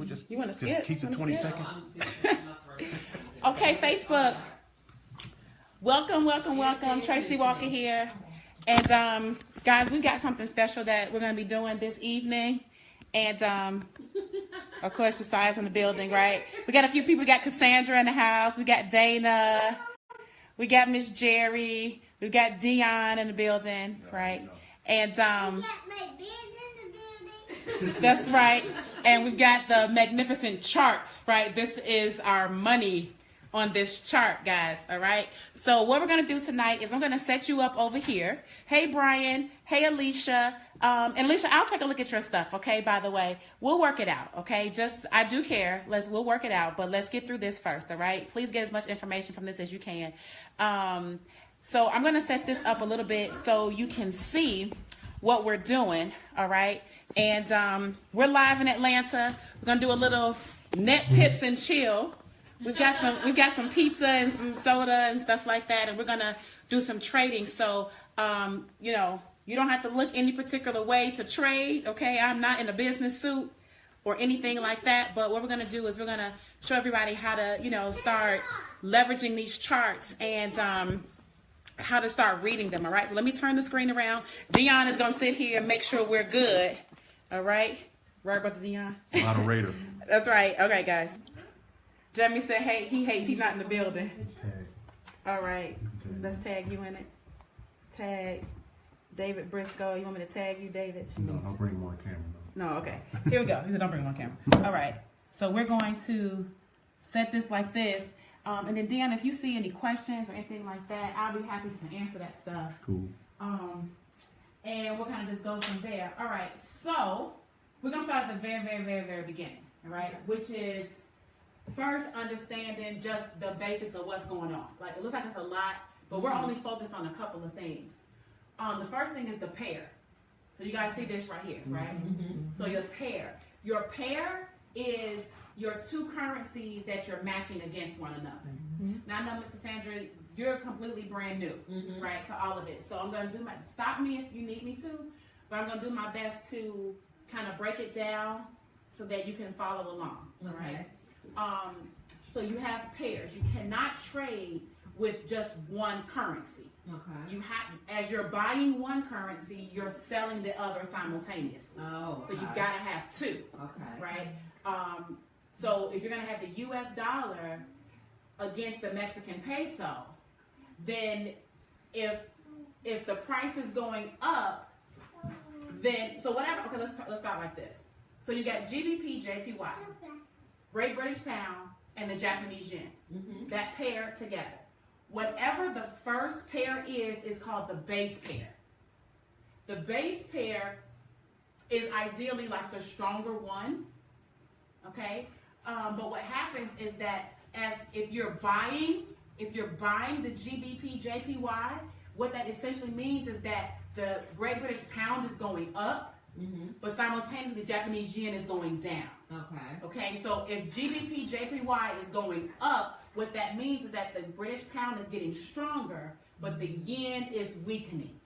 We just You want to skip? just keep the 20 seconds. Okay, Facebook. Welcome. Tracey Walker here. And guys, we've got something special that we're going to be doing this evening. And of course, Josiah's in the building, right? We got a few people. We got Cassandra in the house. We got Dana. We got Miss Jerry. We got Dion in the building, right? And that's right. And we've got the magnificent charts, right? This is our money on this chart, guys, all right? So what we're going to do tonight is I'm going to set you up over here. Hey, Brian. Hey, Alicia. And Alicia, I'll take a look at your stuff, okay, by the way. We'll work it out, okay? I do care. We'll work it out, but let's get through this first, all right? Please get as much information from this as you can. So I'm going to set this up a little bit so you can see what we're doing, all right? And we're live in Atlanta. We're going to do a little net pips and chill. We've got some pizza and some soda and stuff like that, and we're gonna do some trading. So you know, you don't have to look any particular way to trade, okay? I'm not in a business suit or anything like that, but what we're gonna do is we're gonna show everybody how to, you know, start leveraging these charts and how to start reading them, all right? So let me turn the screen around. Dion is gonna sit here and make sure we're good, all right? Right, Brother Dion? Moderator. That's right. Okay, guys. Jeremy said, hey, he hates he's not in the building. Tag. All right. Let's tag you in it. Tag David Briscoe. You want me to tag you, David? No, don't bring him on camera. No, okay. Here we go. He said, don't bring him on camera. All right. So we're going to set this like this. And then, Deanna, if you see any questions or anything like that, I'll be happy to answer that stuff. Cool. And we'll kind of just go from there. All right. So we're going to start at the very beginning, all right, which is first understanding just the basics of what's going on. Like, it looks like it's a lot, but we're only focused on a couple of things. The first thing is the pair. So you guys see this right here, right? So your pair is your two currencies that you're matching against one another. Now I know, Ms. Cassandra, you're completely brand new, right, to all of it. So I'm going to stop me if you need me to, but I'm going to do my best to kind of break it down so that you can follow along, all right? So you have pairs. You cannot trade with just one currency. Okay. You have, as you're buying one currency, you're selling the other simultaneously. Oh. Okay. So you've got to have two. Okay. Right. So if you're going to have the U.S. dollar against the Mexican peso, then if the price is going up, then so whatever. Okay, let's start like this. So you got GBP, JPY. Great British Pound, and the Japanese yen. That pair together. Whatever the first pair is called the base pair. The base pair is ideally like the stronger one, okay? But what happens is that if you're buying the GBP, JPY, what that essentially means is that the Great British Pound is going up, but simultaneously the Japanese yen is going down. Okay, so if GBP JPY is going up, what that means is that the British pound is getting stronger, but the yen is weakening.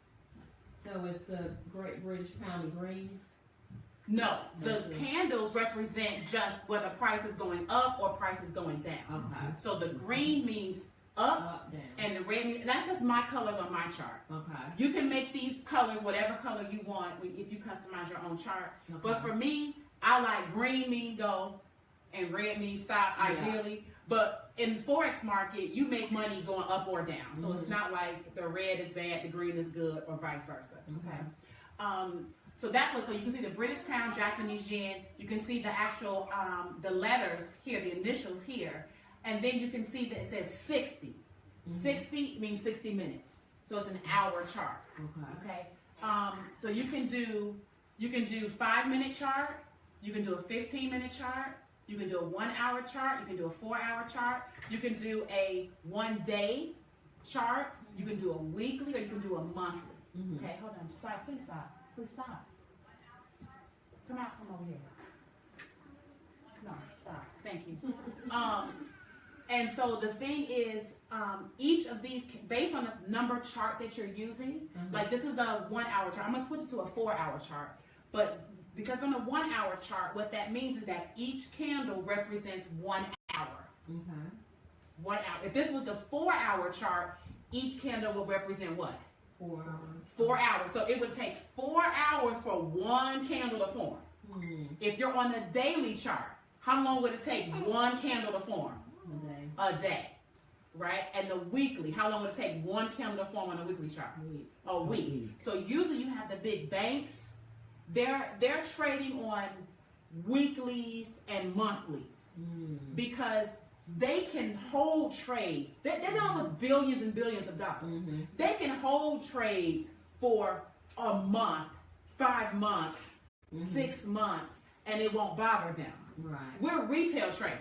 So it's the Great British Pound of green? No, the candles represent just whether price is going up or price is going down. Okay. So the green means up down. And the red means, and that's just my colors on my chart. Okay. You can make these colors whatever color you want if you customize your own chart. Okay. But for me, I like green mean go and red means stop, ideally. But in the Forex market, you make money going up or down. So it's not like the red is bad, the green is good, or vice versa. Okay. So that's what. So you can see the British pound, Japanese yen. You can see the actual the letters here, the initials here, and then you can see that it says 60. 60 means 60 minutes. So it's an hour chart. Okay. So you can do 5-minute chart. You can do a 15-minute chart. You can do a 1-hour chart. You can do a 4-hour chart. You can do a 1-day chart. You can do a weekly, or you can do a monthly. Okay, hold on. Josiah, please stop. Please stop. Come out from over here. No, stop. Thank you. And so the thing is, each of these, based on the number chart that you're using, like this is a 1-hour chart. I'm going to switch it to a 4-hour chart. But Because on a 1 hour chart, what that means is that each candle represents 1 hour. Okay. 1 hour. If this was the 4 hour chart, each candle will represent what? 4 hours. 4 hours. So it would take 4 hours for one candle to form. If you're on a daily chart, how long would it take one candle to form? A day. Right? And the weekly, how long would it take one candle to form on a weekly chart? A week. So usually you have the big banks, they're trading on weeklies and monthlies because they can hold trades. They're dealing with billions and billions of dollars. They can hold trades for a month, 5 months, 6 months, and it won't bother them. Right. We're retail traders.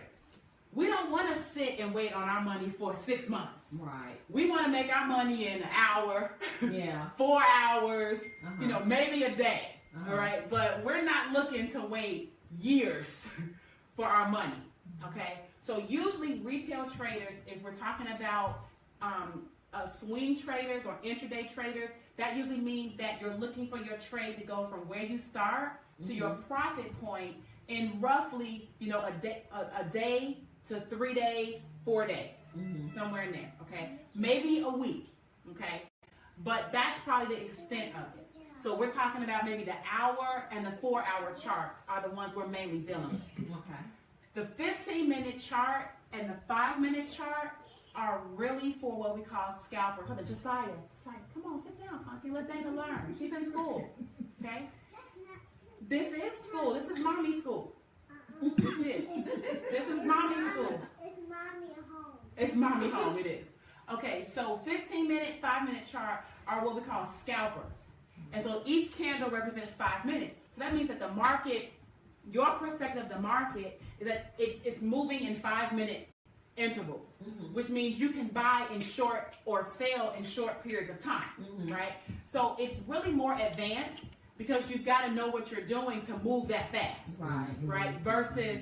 We don't want to sit and wait on our money for 6 months. Right. We want to make our money in an hour, Yeah. 4 hours, maybe a day. All right. But we're not looking to wait years for our money. Okay. So usually retail traders, if we're talking about swing traders or intraday traders, that usually means that you're looking for your trade to go from where you start to your profit point in roughly, a day to 3 days, 4 days, somewhere in there, okay? Maybe a week, okay? But that's probably the extent of it. So we're talking about maybe the hour and the 4 hour charts are the ones we're mainly dealing with. Okay. The 15-minute chart and the 5-minute chart are really for what we call scalpers. Hold on, Josiah, come on, sit down, Punky. Let Dana learn. She's in school, okay? This is school. This is mommy school. This is mommy school. It's mommy home. It's mommy home, it is. Okay, so 15-minute, 5-minute chart are what we call scalpers. And so each candle represents 5 minutes. So that means that the market, your perspective of the market is that it's moving in 5-minute intervals, which means you can buy in short or sell in short periods of time, right? So it's really more advanced because you've got to know what you're doing to move that fast, right? Versus,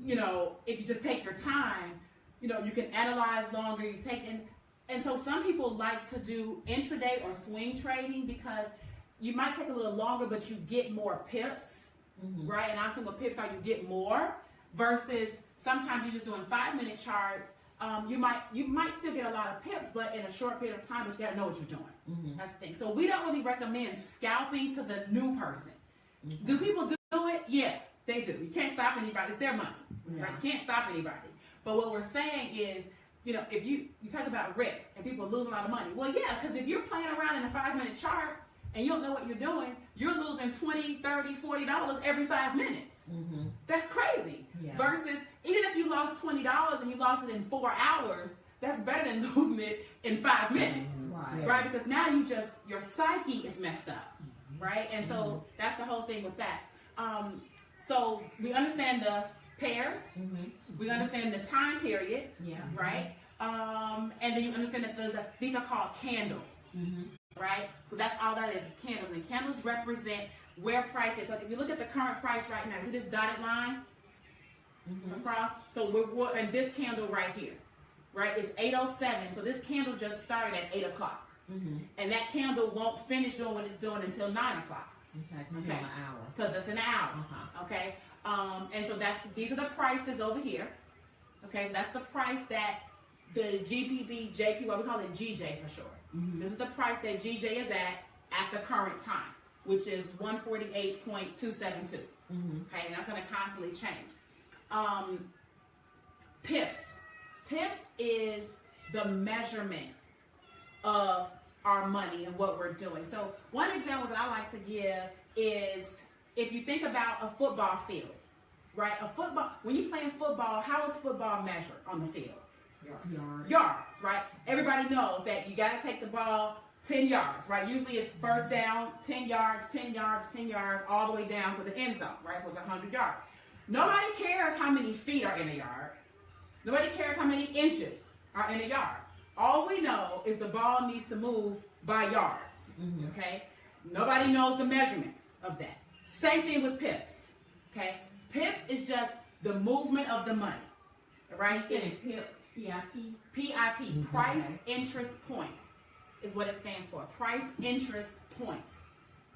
if you just take your time, you can analyze longer, you take in. And so some people like to do intraday or swing trading because you might take a little longer, but you get more pips, right? And I think what pips are, you get more versus sometimes you're just doing 5-minute charts. You might still get a lot of pips, but in a short period of time, but you gotta know what you're doing. That's the thing. So we don't really recommend scalping to the new person. Do people do it? Yeah, they do. You can't stop anybody. It's their money, right? You can't stop anybody. But what we're saying is, if you talk about risk and people lose a lot of money. Well, yeah, because if you're playing around in a 5-minute chart and you don't know what you're doing, you're losing $20, $30, $40 every 5 minutes. That's crazy. Yeah. Versus, even if you lost $20 and you lost it in 4 hours, that's better than losing it in 5 minutes, right? Because now your psyche is messed up, right? And so that's the whole thing with that. So we understand the pairs, we understand the time period, right? And then you understand that these are called candles, right? So that's all that is candles. And candles represent where price is. So if you look at the current price right now, see this dotted line across? So we're in this candle right here, right? It's 8:07. So this candle just started at 8 o'clock. And that candle won't finish doing what it's doing until 9 o'clock. Okay. An hour. Because it's an hour. Okay. And so these are the prices over here. Okay, so that's the price that the GPB, JPY, we call it GJ for short. This is the price that GJ is at the current time, which is 148.272. Okay, and that's going to constantly change. Pips. Pips is the measurement of our money and what we're doing. So one example that I like to give is if you think about a football field, right? When you're playing football, how is football measured on the field? Yards, right? Everybody knows that you got to take the ball 10 yards, right? Usually it's first down, 10 yards, 10 yards, 10 yards, all the way down to the end zone, right? So it's 100 yards. Nobody cares how many feet are in a yard. Nobody cares how many inches are in a yard. All we know is the ball needs to move by yards, okay? Nobody knows the measurements of that. Same thing with pips, okay? Pips is just the movement of the money, right? It's pips, PIP. PIP, price interest point, is what it stands for. Price interest point,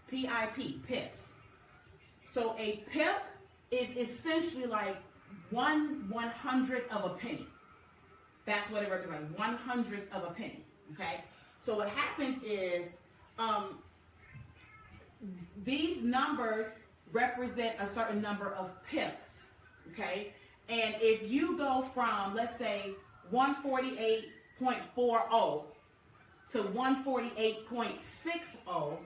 PIP, pips. So a pip is essentially like 1/100th of a penny. That's what it represents, like 1/100th of a penny. Okay. So what happens is these numbers represent a certain number of pips. Okay. And if you go from, let's say, 148.40 to 148.60,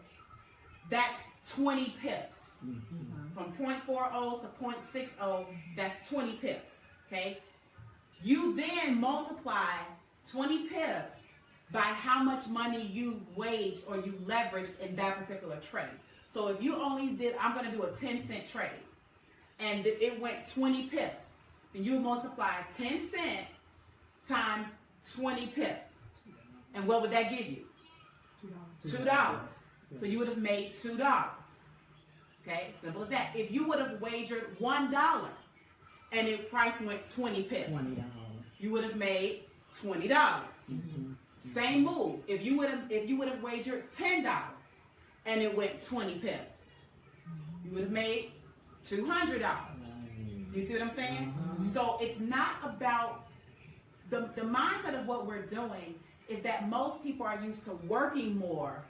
that's 20 pips. From 0.40 to 0.60, that's 20 pips. Okay. You then multiply 20 pips by how much money you waged or you leveraged in that particular trade. So if you only did, I'm going to do a 10-cent trade, and it went 20 pips, then you multiply 10 cents times 20 pips. And what would that give you? $2. So you would have made $2. Okay, simple as that. If you would have wagered $1 and the price went 20 pips, you would have made $20. Same move. If you would have wagered $10 and it went 20 pips, you would have made $200. Do you see what I'm saying? So it's not about the mindset of what we're doing is that most people are used to working more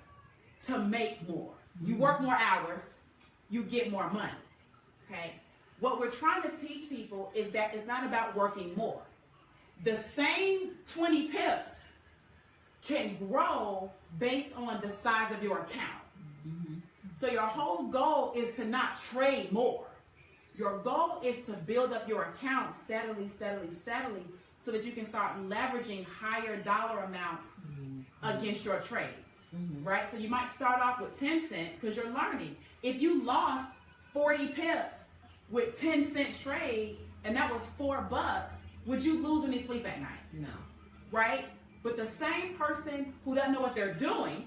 to make more. You work more hours, you get more money. Okay? What we're trying to teach people is that it's not about working more. The same 20 pips can grow based on the size of your account. So your whole goal is to not trade more. Your goal is to build up your account steadily, so that you can start leveraging higher dollar amounts against your trades, right? So you might start off with 10 cents because you're learning. If you lost 40 pips with 10-cent trade and that was $4, would you lose any sleep at night? No. Right? But the same person who doesn't know what they're doing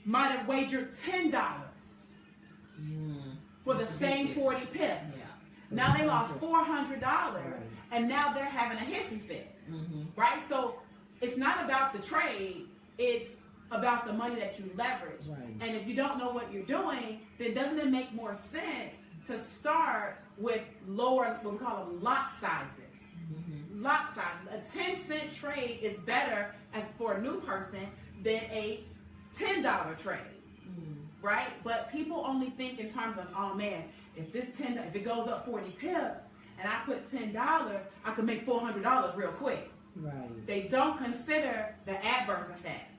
might have wagered $10 for the same 40 pips. Yeah. Now they lost $400, and now they're having a hissy fit, right? So it's not about the trade, it's about the money that you leverage. And if you don't know what you're doing, then doesn't it make more sense to start with lower, what we call them lot sizes? Lot sizes. A 10-cent trade is better as for a new person than a $10 trade, right? But people only think in terms of, oh man, if it goes up 40 pips and I put $10, I could make $400 real quick. Right. They don't consider the adverse effect,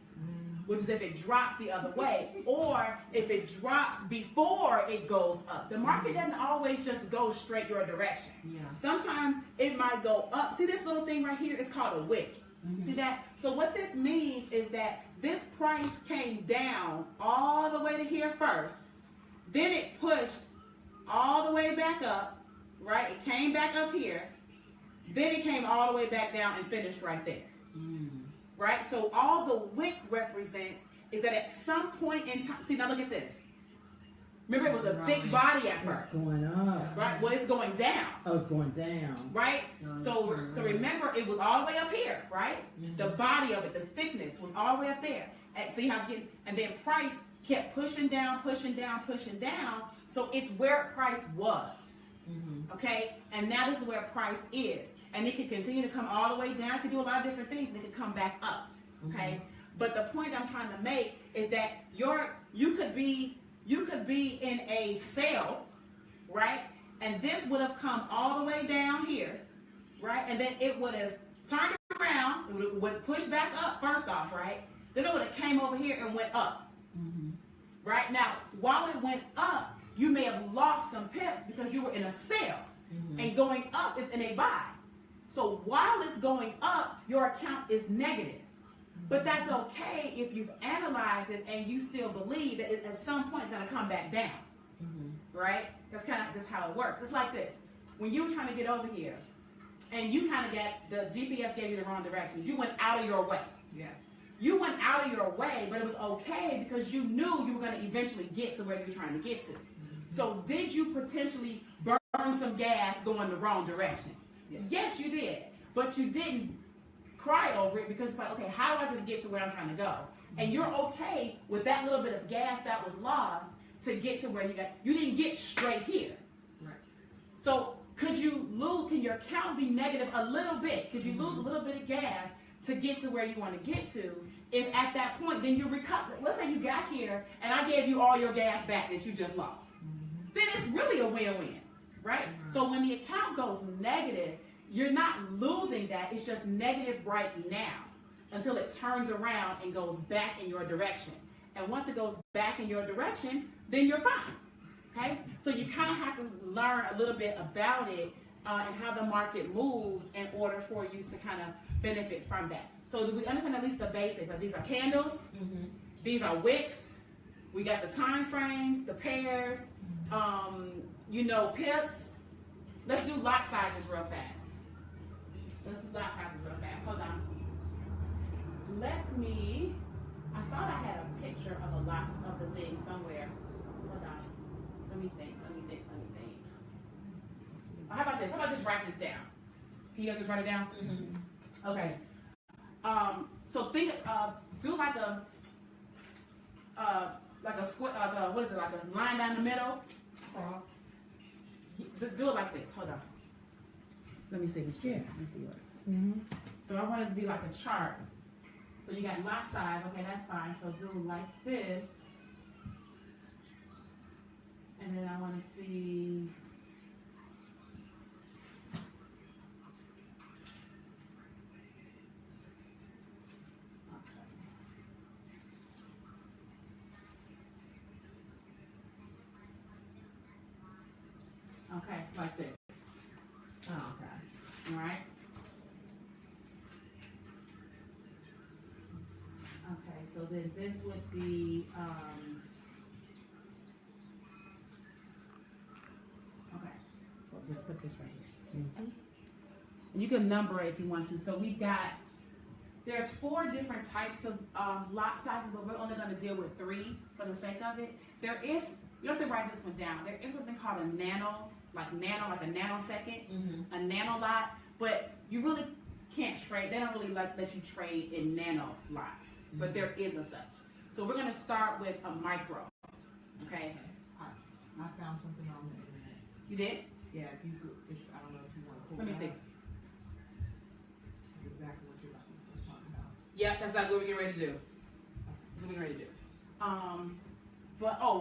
which is if it drops the other way, or if it drops before it goes up. The market doesn't always just go straight your direction. Sometimes it might go up. See this little thing right here? It's called a wick. See that? So what this means is that this price came down all the way to here first, then it pushed all the way back up, right? It came back up here, then it came all the way back down and finished right there. Right? So all the wick represents is that at some point in time, see now look at this. Remember it was a thick body at first. It's going up. Right? Well, it's going down. Oh, it's going down. Right? So remember it was all the way up here, right? The body of it, the thickness was all the way up there. And see how it's getting, and then price kept pushing down. So it's where price was. Okay? And now this is where price is. And it could continue to come all the way down. It could do a lot of different things, and it could come back up. Okay? But the point I'm trying to make is that you could be in a sale, right? And this would have come all the way down here, right? And then it would have turned around, it would push back up first off, right? Then it would have came over here and went up. Right? Now, while it went up, you may have lost some pips because you were in a sale. And going up is in a buy. So while it's going up, your account is negative. But that's okay if you've analyzed it and you still believe that at some point it's going to come back down. Right? That's kind of just how it works. It's like this. When you were trying to get over here and you kind of the GPS gave you the wrong directions, you went out of your way. You went out of your way, but it was okay because you knew you were going to eventually get to where you were trying to get to. So did you potentially burn some gas going the wrong direction? Yes, you did. But you didn't cry over it because it's like, okay, how do I just get to where I'm trying to go? And you're okay with that little bit of gas that was lost to get to where you didn't get straight here. Right. So can your account be negative a little bit? Could you lose a little bit of gas to get to where you want to get to? If at that point, then you recover. Let's say you got here and I gave you all your gas back that you just lost. Then it's really a win-win, right? So when the account goes negative, you're not losing that. It's just negative right now until it turns around and goes back in your direction. And once it goes back in your direction, then you're fine, okay? So you kind of have to learn a little bit about it and how the market moves in order for you to kind of benefit from that. So do we understand at least the basics? Like these are candles, these are wicks, we got the time frames, the pairs, pips. Let's do lot sizes real fast. Hold on. I thought I had a picture of a lot of the thing somewhere. Hold on. Let me think. How about this? How about just write this down? Can you guys just write it down? Okay. So do like a square, what is it, like a line down the middle? Cross. Do it like this. Hold on. Let me see which chair. Let me see yours. So I want it to be like a chart. So you got lot size. Okay, that's fine. So do like this. And then I want to see. Okay, like this. Oh, okay. All right. Okay, so then this would be, okay, so just put this right here. And you can number it if you want to. So there's 4 different types of lot sizes, but we're only going to deal with 3 for the sake of it. You don't have to write this one down. There is something called a nano, like a nanosecond, a nano lot, but you really can't trade. They don't really let you trade in nano lots, but there is a such. So we're going to start with a micro, okay? I found something on the internet. You did? Yeah, I don't know if you want to pull Let me it see. up. That's exactly what you're talking about. Yep, that's exactly what we're getting ready to do. That's what we're getting ready to do.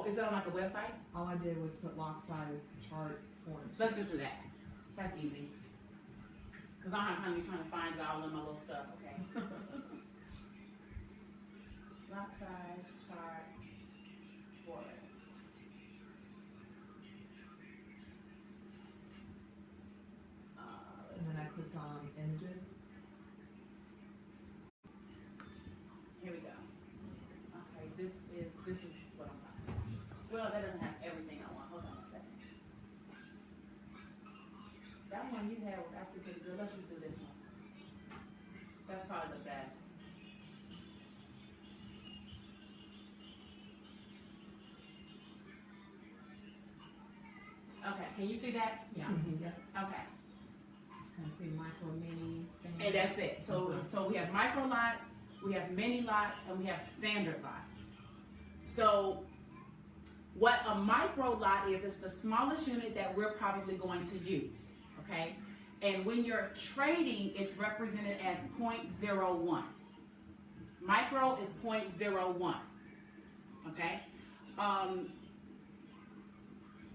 Is it on like a website? All I did was put lot size chart forms. Let's just do that. That's easy. Because I don't have time to be trying to find it all in my little stuff, okay? Lot size chart Forex. And then I clicked on images. Here we go. Okay, this is what I'm talking about. Well, that doesn't have everything I want. Hold on a second. That one you had was actually pretty good. Let's just do this one. That's probably the best. Okay, can you see that? Yeah. Okay. Can I see micro, mini, standard? And that's it. So we have micro lots, we have mini lots, and we have standard lots. So what a micro lot is, it's the smallest unit that we're probably going to use, okay? And when you're trading, it's represented as 0.01. Micro is 0.01, okay?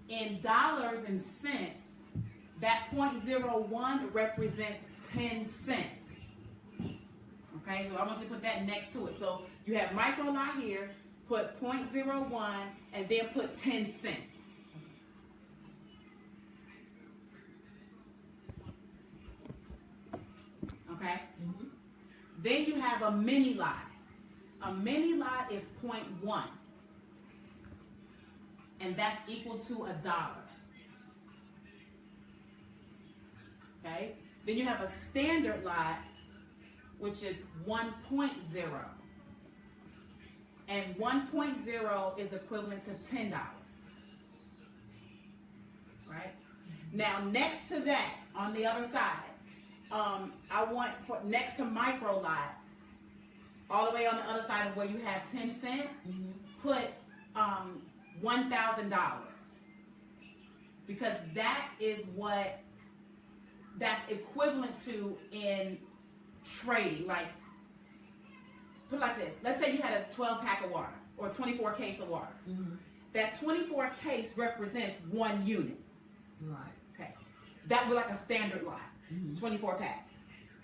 In dollars and cents, that 0.01 represents 10 cents. Okay, so I want you to put that next to it. So you have micro lot here, put 0.01, and then put 10 cents. Okay? Then you have a mini lot. A mini lot is 0.1. And that's equal to $1. Okay? Then you have a standard lot, which is 1.0. And 1.0 is equivalent to $10. Right? Now, next to that, on the other side, I want, next to micro lot, all the way on the other side of where you have 10 cents, put $1,000, because that is what that's equivalent to in trading. Like, put it like this. Let's say you had a 12 pack of water or 24 case of water. That 24 case represents 1 unit. Right. Okay. That was like a standard lot, 24 pack.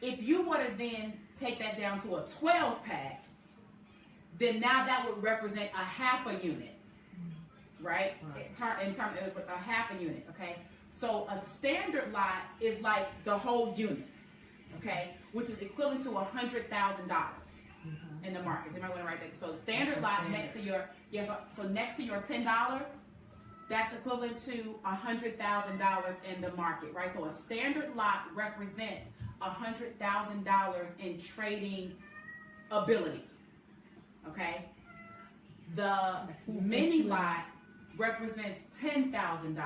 If you were to then take that down to a 12 pack, then now that would represent a half a unit, right? In terms of a half a unit, okay? So a standard lot is like the whole unit, okay? Which is equivalent to $100,000 in the markets. You might want to write that. So standard lot next to your, so next to your $10, that's equivalent to $100,000 in the market, right? So a standard lot represents $100,000 in trading ability, okay? The mini lot represents $10,000.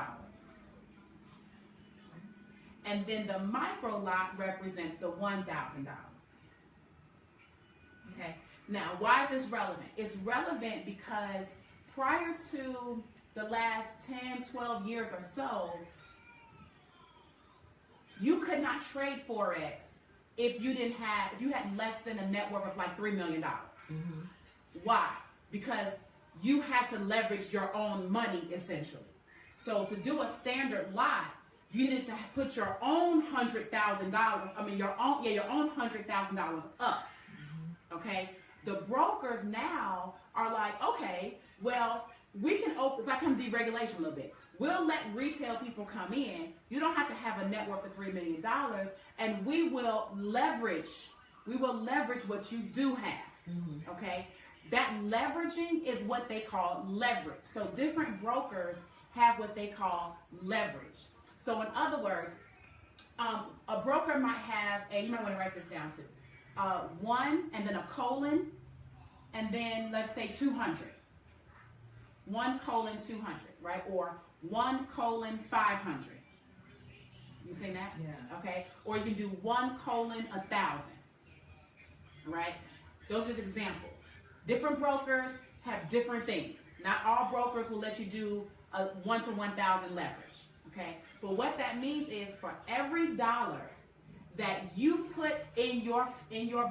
And then the micro lot represents the $1,000. Okay, now why is this relevant? It's relevant because prior to the last 10, 12 years or so, you could not trade Forex if you had less than a net worth of like $3 million. Why? Because you had to leverage your own money essentially. So to do a standard lot, you need to put your own $100,000. I mean, your own $100,000 up. Okay. The brokers now are like, okay, well, we can open. If I come deregulation a little bit, we'll let retail people come in. You don't have to have a net worth of $3 million, and we will leverage. We will leverage what you do have. Okay. That leveraging is what they call leverage. So different brokers have what they call leverage. So in other words, a broker might have you might want to write this down too. 1 and then a colon, and then let's say 200. 1 colon 200, right? Or 1 colon 500. You see that? Yeah. Okay. Or you can do 1 colon 1,000. Right? Those are just examples. Different brokers have different things. Not all brokers will let you do a 1 to 1,000 leverage. Okay. But what that means is for every dollar that you put in your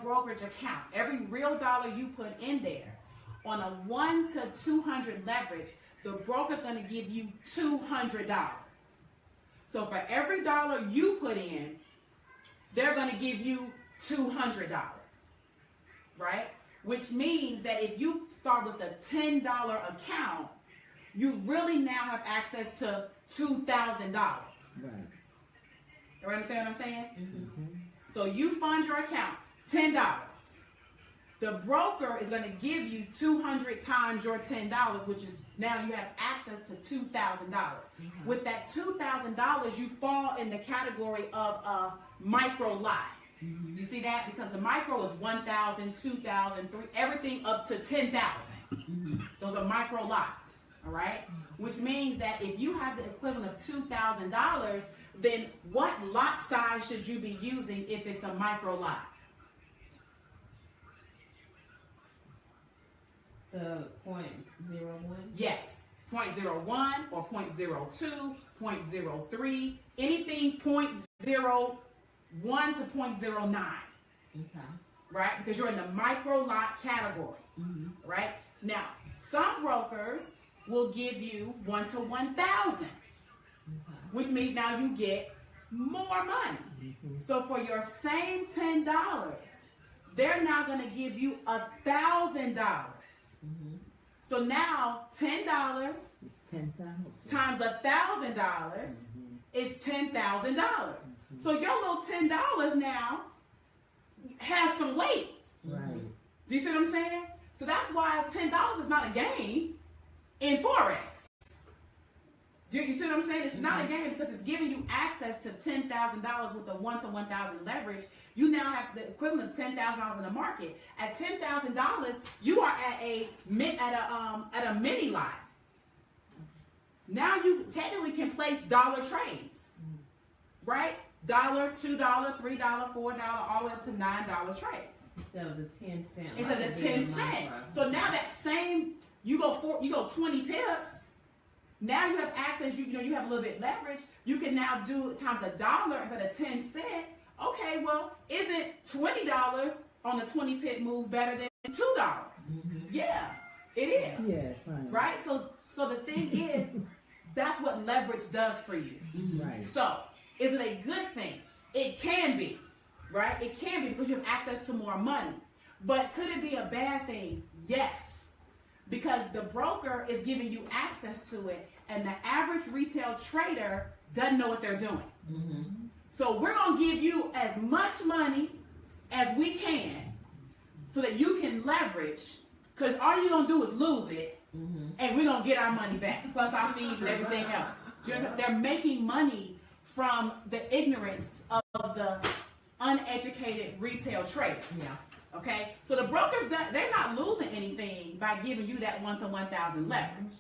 brokerage account, every real dollar you put in there, on a 1 to 200 leverage, the broker's going to give you $200. So for every dollar you put in, they're going to give you $200, right? Which means that if you start with a $10 account, you really now have access to $2,000. Right. You understand what I'm saying? So you fund your account, $10. The broker is going to give you 200 times your $10, which is now you have access to $2,000. With that $2,000, you fall in the category of a micro lot. You see that? Because the micro is 1,000, 2,000, 3, everything up to 10,000. Those are micro lots. All right? Which means that if you have the equivalent of $2,000, then what lot size should you be using if it's a micro lot? The 0.01? Yes. 0.01 or 0.02, 0.03, anything 0.01 to 0.09. Okay. Right? Because you're in the micro lot category. Right? Now, some brokers will give you 1 to 1,000, which means now you get more money. So for your same $10, they're now going to give you $1,000. So now $10 times $1,000 is $10,000. So your little $10 now has some weight. Right. Do you see what I'm saying? So that's why $10 is not a game in Forex. Do you see what I'm saying? It's not a game because it's giving you access to $10,000 with a 1 to 1,000 leverage. You now have the equivalent of $10,000 in the market. At $10,000, you are at a mini lot. Now you technically can place dollar trades, right? $1, $2, $3, $4, all the way up to $9 trades. Instead of the 10 cent. Instead of the 10 cent. So now that same you go 20 pips. Now you have access. You have a little bit leverage. You can now do times $1 instead of 10 cents. Okay, well, isn't $20 on a 20 pip move better than $2? Mm-hmm. Yeah, it is. Yes, fine. Right. So the thing is, that's what leverage does for you. Right. So is it a good thing? It can be, right? It can be because you have access to more money. But could it be a bad thing? Yes. Because the broker is giving you access to it, and the average retail trader doesn't know what they're doing. Mm-hmm. So we're going to give you as much money as we can so that you can leverage, because all you're going to do is lose it, mm-hmm. and we're going to get our money back, plus our fees and everything else. They're making money from the ignorance of the uneducated retail trader. Yeah. Okay? So the brokers, they're not losing anything by giving you that 1 to 1,000 leverage.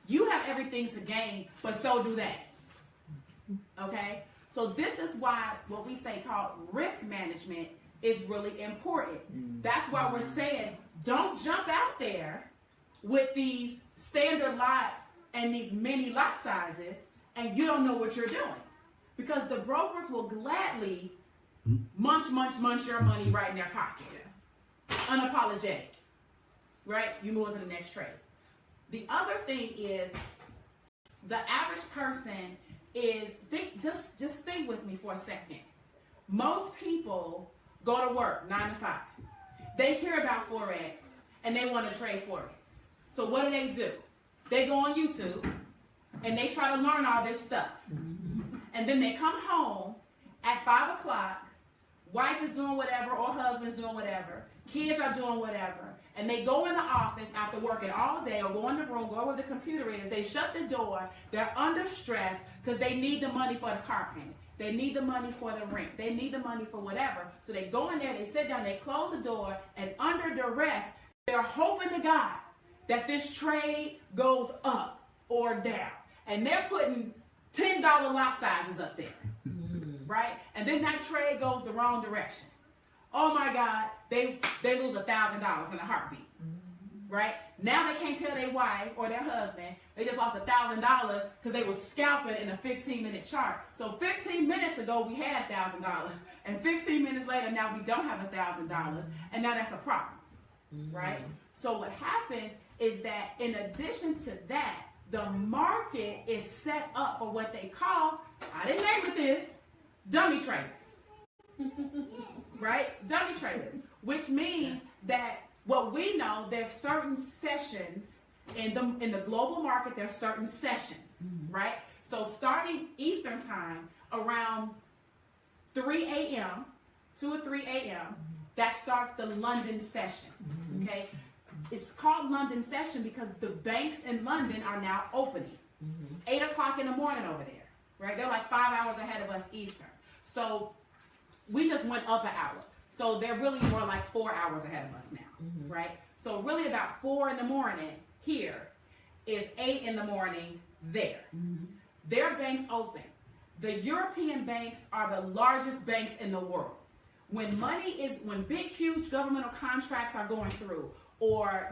You have everything to gain, but so do they. Okay? So this is why what we say called risk management is really important. That's why we're saying don't jump out there with these standard lots and these mini lot sizes and you don't know what you're doing. Because the brokers will gladly munch your money right in their pocket. Unapologetic. Right? You move on to the next trade. The other thing is the average person is, just think with me for a second. Most people go to work 9 to 5. They hear about Forex and they want to trade Forex. So what do? They go on YouTube and they try to learn all this stuff. And then they come home at 5 o'clock, wife is doing whatever or husband's doing whatever, kids are doing whatever, and they go in the office after working all day or go in the room, go where the computer is, they shut the door, they're under stress because they need the money for the car payment. They need the money for the rent. They need the money for whatever. So they go in there, they sit down, they close the door, and under duress, they're hoping to God that this trade goes up or down. And they're putting $10 lot sizes up there, right? And then that trade goes the wrong direction. Oh my God, they lose $1,000 in a heartbeat, right? Now they can't tell their wife or their husband they just lost $1,000 because they were scalping in a 15-minute chart. So 15 minutes ago we had $1,000, and 15 minutes later now we don't have $1,000, and now that's a problem, right? So what happens is that in addition to that, the market is set up for what they call, I didn't name it this, dummy traders. Right? Dummy traders. Which means that what we know, there's certain sessions in the global market, there's certain sessions, right? So starting Eastern time around 3 a.m., 2 or 3 a.m., that starts the London session, okay? It's called London session because the banks in London are now opening. It's 8 o'clock in the morning over there, right? They're like 5 hours ahead of us Eastern. So we just went up an hour. So they're really more like 4 hours ahead of us now, right? So really about 4 in the morning here is 8 in the morning there. Their banks open. The European banks are the largest banks in the world. When big, huge governmental contracts are going through, or,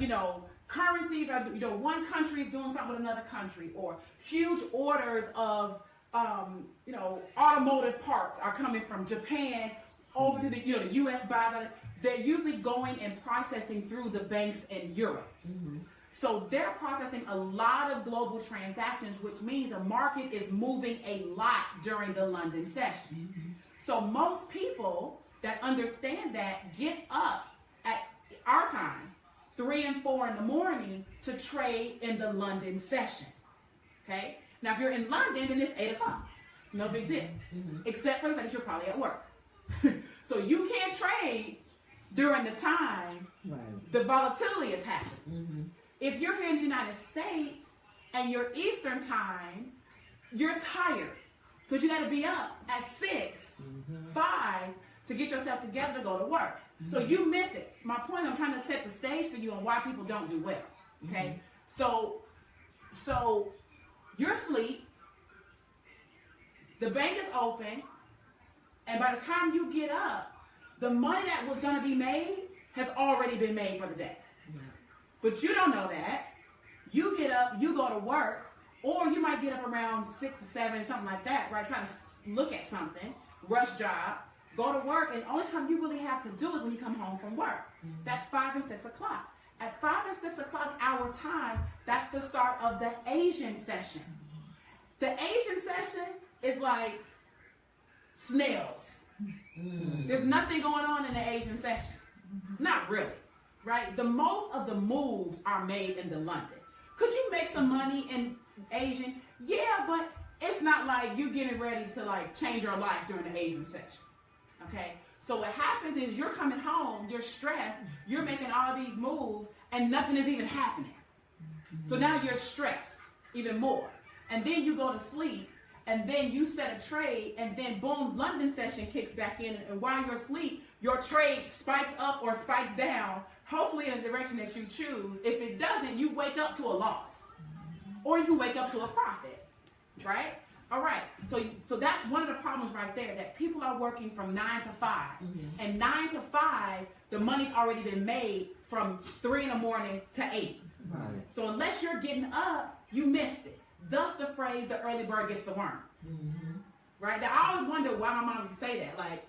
currencies are, one country is doing something with another country, or huge orders of, automotive parts are coming from Japan over to the U.S. buys. They're usually going and processing through the banks in Europe. So they're processing a lot of global transactions, which means the market is moving a lot during the London session. So most people that understand that get up at our time, 3 and 4 in the morning, to trade in the London session. Okay? Now, if you're in London, then it's 8 o'clock. No big deal. Except for the fact that you're probably at work. So you can't trade during the time the volatility is happening. If you're here in the United States and you're Eastern time, you're tired because you got to be up at 6, 5 to get yourself together to go to work. So you miss it. My point, I'm trying to set the stage for you on why people don't do well. Okay? So you're asleep, the bank is open, and by the time you get up, the money that was going to be made has already been made for the day. But you don't know that You get up, you go to work, or you might get up around 6 or 7, something like that, right? Trying to look at something, rush job, go to work, and the only time you really have to do is when you come home from work. That's 5 and 6 o'clock. At 5 and 6 o'clock our time, that's the start of the Asian session. The Asian session is like snails. There's nothing going on in the Asian session. Not really, right? The most of the moves are made in the London. Could you make some money in Asian? Yeah, but it's not like you getting ready to like change your life during the Asian session. Okay? So what happens is you're coming home, you're stressed, you're making all these moves, and nothing is even happening. So now you're stressed even more. And then you go to sleep, and then you set a trade, and then boom, London session kicks back in, and while you're asleep, your trade spikes up or spikes down, hopefully in the direction that you choose. If it doesn't, you wake up to a loss. Or you wake up to a profit, right? All right, so that's one of the problems right there, that people are working from 9 to 5. And 9 to 5, the money's already been made from 3 in the morning to 8. Right. So unless you're getting up, you missed it. Thus the phrase, the early bird gets the worm. Right? Now, I always wonder why my mom used to say that. Like,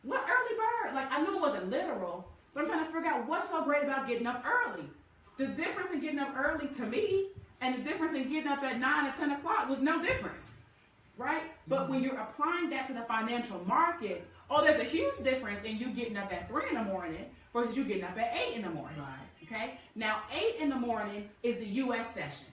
what early bird? Like, I knew it wasn't literal, but I'm trying to figure out what's so great about getting up early. The difference in getting up early to me and the difference in getting up at 9 or 10 o'clock was no difference. Right? But when you're applying that to the financial markets, there's a huge difference in you getting up at 3 in the morning versus you getting up at 8 in the morning. Right. Okay? Now, 8 in the morning is the U.S. session.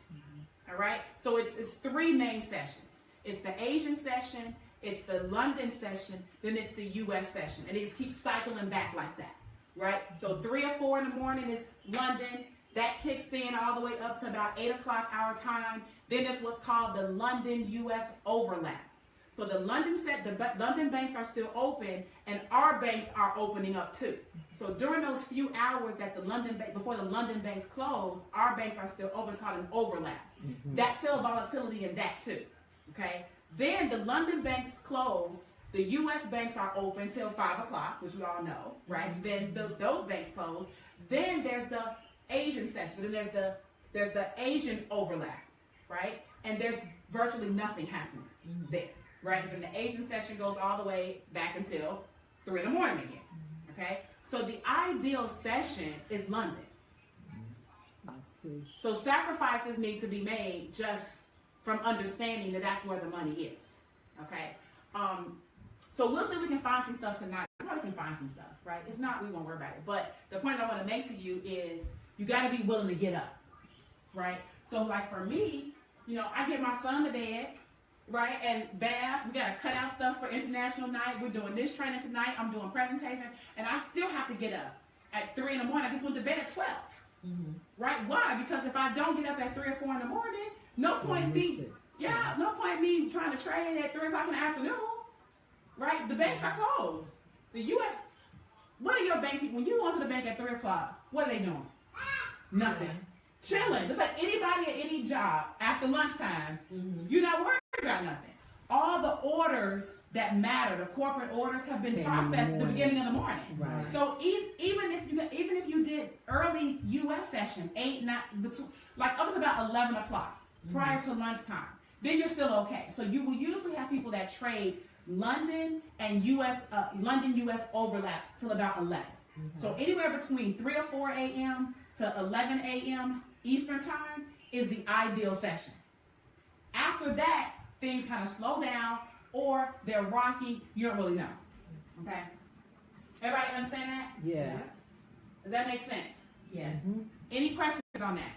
All right? So it's 3 main sessions. It's the Asian session, it's the London session, then it's the U.S. session. And it just keeps cycling back like that. Right? So 3 or 4 in the morning is London. That kicks in all the way up to about 8 o'clock our time. Then there's what's called the London-U.S. overlap. So the London banks are still open, and our banks are opening up too. So during those few hours that before the London banks close, our banks are still open. It's called an overlap. That's still volatility in that too. Okay. Then the London banks close. The U.S. banks are open till 5 o'clock, which we all know, right? Then those banks close. Then there's the Asian session. Then there's the Asian overlap, right? And there's virtually nothing happening there, right? And then the Asian session goes all the way back until 3 in the morning again, okay? So the ideal session is London. I see. So sacrifices need to be made just from understanding that that's where the money is, okay? So we'll see if we can find some stuff tonight. We probably can find some stuff, right? If not, we won't worry about it. But the point I want to make to you is you got to be willing to get up, right? So like for me, I get my son to bed, right? And bath, we got to cut out stuff for international night. We're doing this training tonight. I'm doing presentation. And I still have to get up at 3 in the morning. I just went to bed at 12, right? Why? Because if I don't get up at 3 or 4 in the morning, no point me trying to trade at 3 o'clock in the afternoon, right? The banks are closed. The U.S., what are your bank people, when you go to the bank at 3 o'clock, what are they doing? Nothing. Chilling. Just like anybody at any job after lunchtime, you're not worried about nothing. All the orders that matter, the corporate orders, have been processed at the beginning of the morning. Right. So even if you did early U.S. session, 8, 9, like up to about 11 o'clock prior to lunchtime, then you're still okay. So you will usually have people that trade London and London U.S. overlap till about 11. So anywhere between 3 or 4 a.m. to 11 a.m. Eastern time is the ideal session. After that, things kind of slow down or they're rocky. You don't really know. Okay? Everybody understand that? Yes. Does that make sense? Yes. Any questions on that?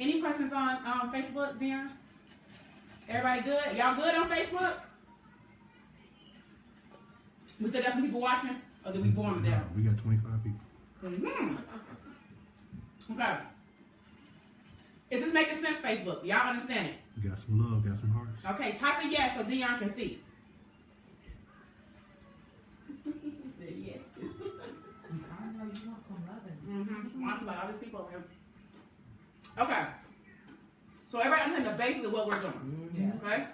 Any questions on Facebook, Dion? Everybody good? Y'all good on Facebook? We still got some people watching? Or did we bore them down? We got 25 people. Okay. Is this making sense, Facebook? Y'all understand it? We got some love, got some hearts. Okay, type a yes so Dion can see. He said yes too. I know you want some loving. Watch like all these people over here. Okay. So everybody understand the basis of what we're doing. Okay?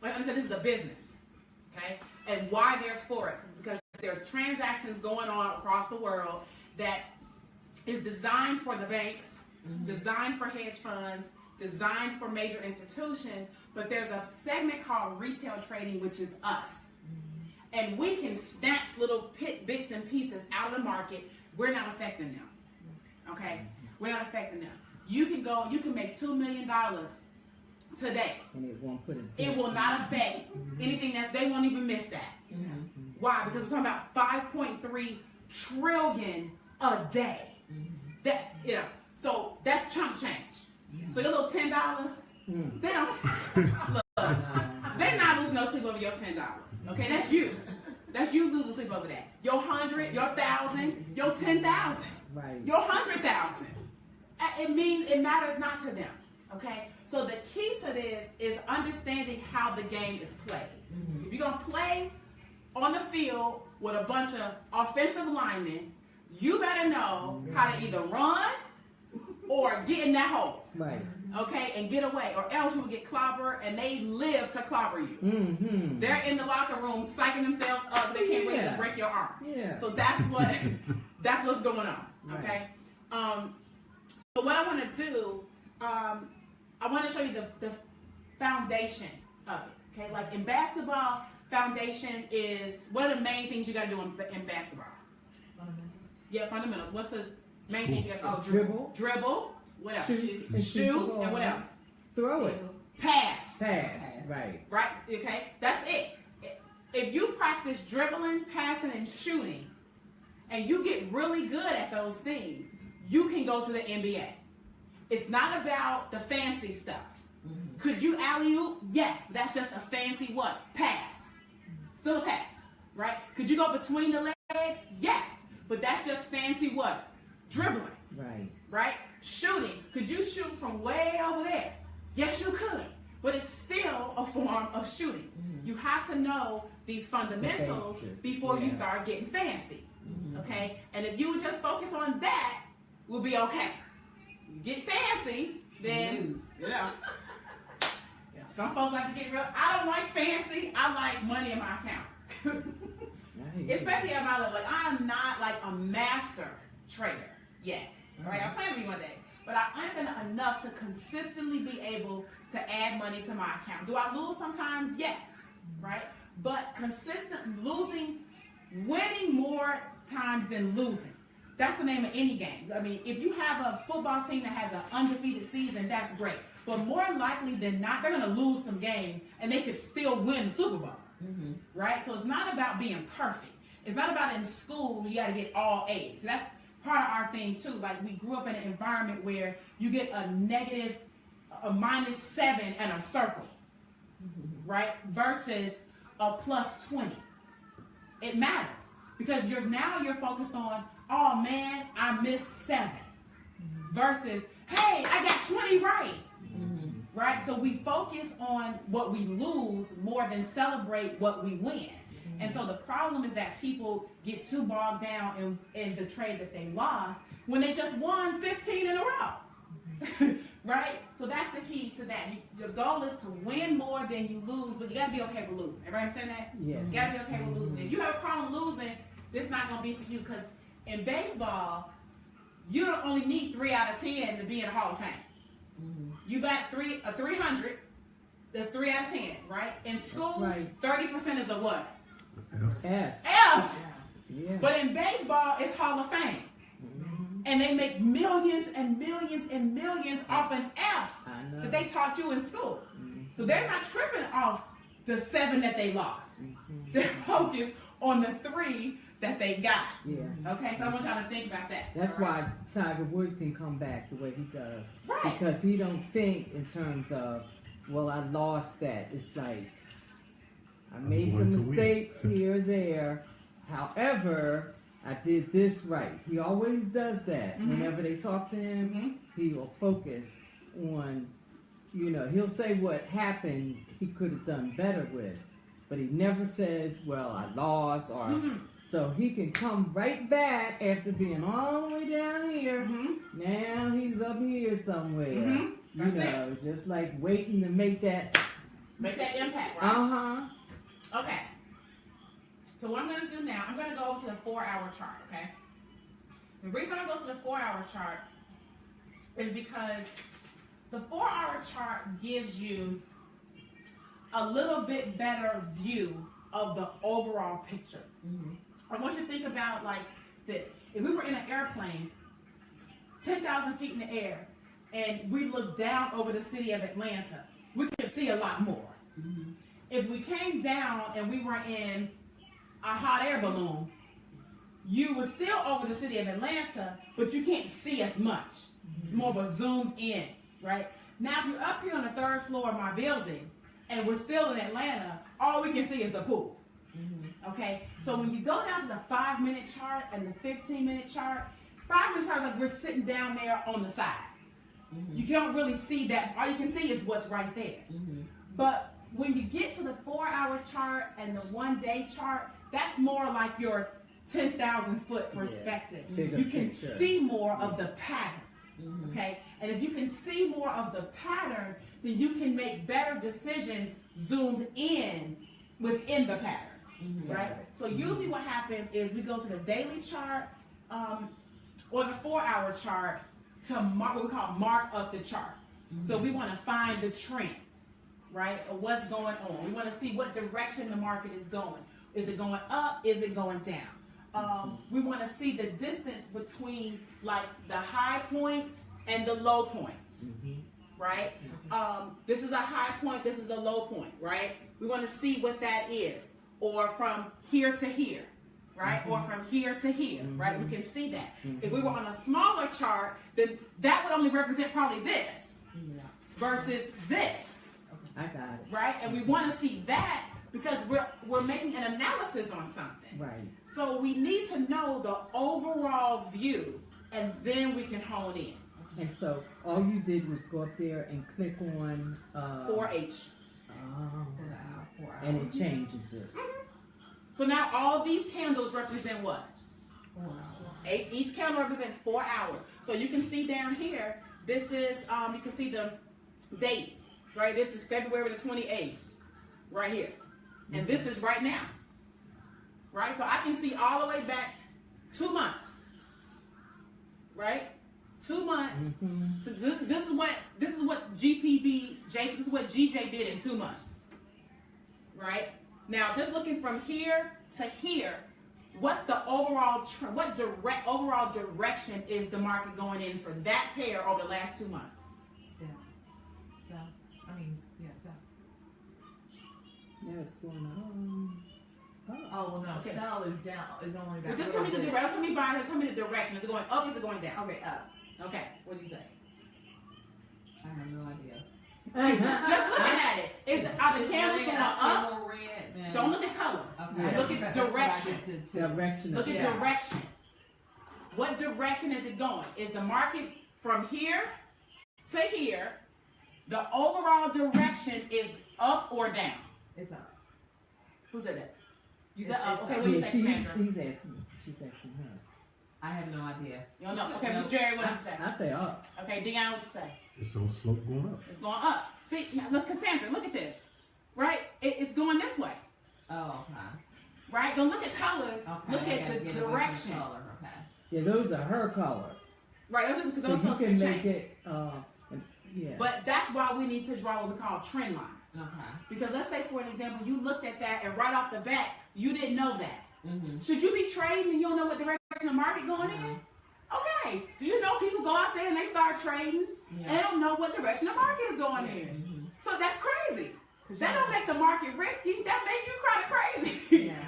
Like I said, this is a business. Okay? And why there's Forex is because there's transactions going on across the world that is designed for the banks designed for hedge funds, designed for major institutions, but there's a segment called retail trading, which is us. And we can snatch little bits and pieces out of the market. We're not affecting them. Okay? We're not affecting them. You can make $2 million today. And it won't put it will not affect anything that they won't even miss that. Why? Because we're talking about 5.3 trillion a day. That so that's chunk change. So your little $10, they don't look. They're not losing no sleep over your $10. Okay, that's you. That's you losing sleep over that. Your 100, your 1,000, your 10,000, right. your 100,000. It matters not to them. Okay, so the key to this is understanding how the game is played. If you're gonna play on the field with a bunch of offensive linemen, you better know how to either run or get in that hole. Right. Okay, and get away, or else you will get clobbered, and they live to clobber you. They're in the locker room psyching themselves up. They can't wait to break your arm. So that's what's going on. Okay. So what I want to do, I want to show you the foundation of it. Okay, like in basketball, foundation is what are the main things you got to do in basketball? Fundamentals. Yeah, fundamentals. What's the main things you got to do? Dribble. What else? Shoot. And what else? Throw it. Pass. Right. Right. Okay. That's it. If you practice dribbling, passing, and shooting, and you get really good at those things, you can go to the NBA. It's not about the fancy stuff. Could you alley-oop? Yeah. That's just a fancy what? Pass. Still a pass. Right? Could you go between the legs? Yes. But that's just fancy what? Dribbling. Right. Right? Shooting. Could you shoot from way over there? Yes, you could. But it's still a form of shooting. You have to know these fundamentals before you start getting fancy. Okay? And if you just focus on that, we'll be okay. Get fancy, then, some folks like to get real. I don't like fancy. I like money in my account. Especially at my level. Like, I'm not like a master trader yet. Right? I plan to be one day. But I understand enough to consistently be able to add money to my account. Do I lose sometimes? Yes. Right? But winning more times than losing. That's the name of any game. I mean, if you have a football team that has an undefeated season, that's great. But more likely than not, they're going to lose some games, and they could still win the Super Bowl. Right? So it's not about being perfect. It's not about in school, you got to get all A's. So that's part of our thing, too. Like, we grew up in an environment where you get a -7 and a circle. Right? Versus a +20. It matters. Because you're focused on, oh man, I missed 7. Versus, hey, I got 20 right. Right? So we focus on what we lose more than celebrate what we win. And so the problem is that people get too bogged down in the trade that they lost when they just won 15 in a row. Right? So that's the key to that. Your goal is to win more than you lose, but you got to be okay with losing. Everybody understand that? Yes. You got to be okay with losing. If you have a problem losing, this is not going to be for you, because in baseball, you don't only need 3 out of 10 to be in the Hall of Fame. You bat a 300, that's 3 out of 10, right? In school, 30% is a what? F. Yeah. But in baseball, it's Hall of Fame. And they make millions and millions and millions off an F that they taught you in school. So they're not tripping off the 7 that they lost. They're focused on the 3 that they got. Okay, so I want y'all to think about that. That's why Tiger Woods can come back the way he does. Right. Because he don't think in terms of, well, I lost that. It's like, I made some mistakes here or there. However, I did this right. He always does that. Whenever they talk to him, he will focus on, he'll say what happened he could have done better with. But he never says, well, I lost, or so he can come right back after being all the way down here. Now he's up here somewhere. Just like waiting to make that impact, right? Okay. So what I'm going to do now, I'm going to go to the 4-hour chart, okay? The reason I go to the 4-hour chart is because the 4-hour chart gives you a little bit better view of the overall picture. I want you to think about like this. If we were in an airplane 10,000 feet in the air and we looked down over the city of Atlanta, we could see a lot more. If we came down and we were in a hot air balloon, you were still over the city of Atlanta, but you can't see as much. It's more of a zoomed in, right? Now, if you're up here on the 3rd floor of my building and we're still in Atlanta, all we can see is the pool. Okay? So when you go down to the 5-minute chart and the 15-minute chart, 5-minute chart is like we're sitting down there on the side. You don't really see that. All you can see is what's right there. But when you get to the 4-hour chart and the 1-day chart, that's more like your 10,000-foot perspective. You can see more of the pattern. Okay? And if you can see more of the pattern, then you can make better decisions zoomed in within the pattern. Right? So usually what happens is we go to the daily chart or the 4-hour chart to mark, what we call mark up the chart. So we want to find the trend, right? Or what's going on. We want to see what direction the market is going. Is it going up? Is it going down? We want to see the distance between like the high points and the low points, right? This is a high point, this is a low point, right? We want to see what that is. Or from here to here, right? Or from here to here, right? We can see that. If we were on a smaller chart, then that would only represent probably this versus this. I got it. Right? And we want to see that because we're making an analysis on something. Right. So we need to know the overall view, and then we can hone in. And so all you did was go up there and click on 4H. And it changes it. So now all these candles represent what? 4 hours. Each candle represents 4 hours. So you can see down here, this is, you can see the date, right? This is February the 28th, right here. And this is right now, right? So I can see all the way back 2 months, right? 2 months. So this is what GJ did in 2 months, right? Now, just looking from here to here, what's the overall trend? What overall direction is the market going in for that pair over the last 2 months? Yeah. So, I mean, yeah, so. Yeah, it's going on. Oh, well, no, Okay. sell is down, is only Well, down. just tell me the direction. Tell me the direction. Is it going up or is it going down? Okay, up. Okay, what do you say? I have no idea. Just looking at it. Are the candles going up? Red, man. Don't look at colors. Okay. Look at direction. Direction. Look at direction. What direction is it going? Is the market from here to here, the overall direction is up or down? It's up. Who said that? You said It's up. Okay, up. what do you Yeah, say, Sandra? he's asking. She's asking her. I have no idea. You don't know. Okay, No. but Jerry, what do you say? I say up. Okay, Dion, what you say? It's on slope going up. It's going up. See, now look, Cassandra, look at this. Right? It's going this way. Oh, okay. Right? Don't look at colors. Okay. Look I at gotta the get a different direction. color. Okay. Yeah, those are her colors. Right? Those because So those you colors can can make change. it. Yeah. But that's why we need to draw what we call trend lines. Okay. Because let's say, for an example, you looked at that and right off the bat, you didn't know that. Should you be trading and you don't know what direction the market going in? Okay. Do you know people go out there and they start trading and they don't know what direction the market is going in? So that's crazy. That don't make the market risky. That make you kind of crazy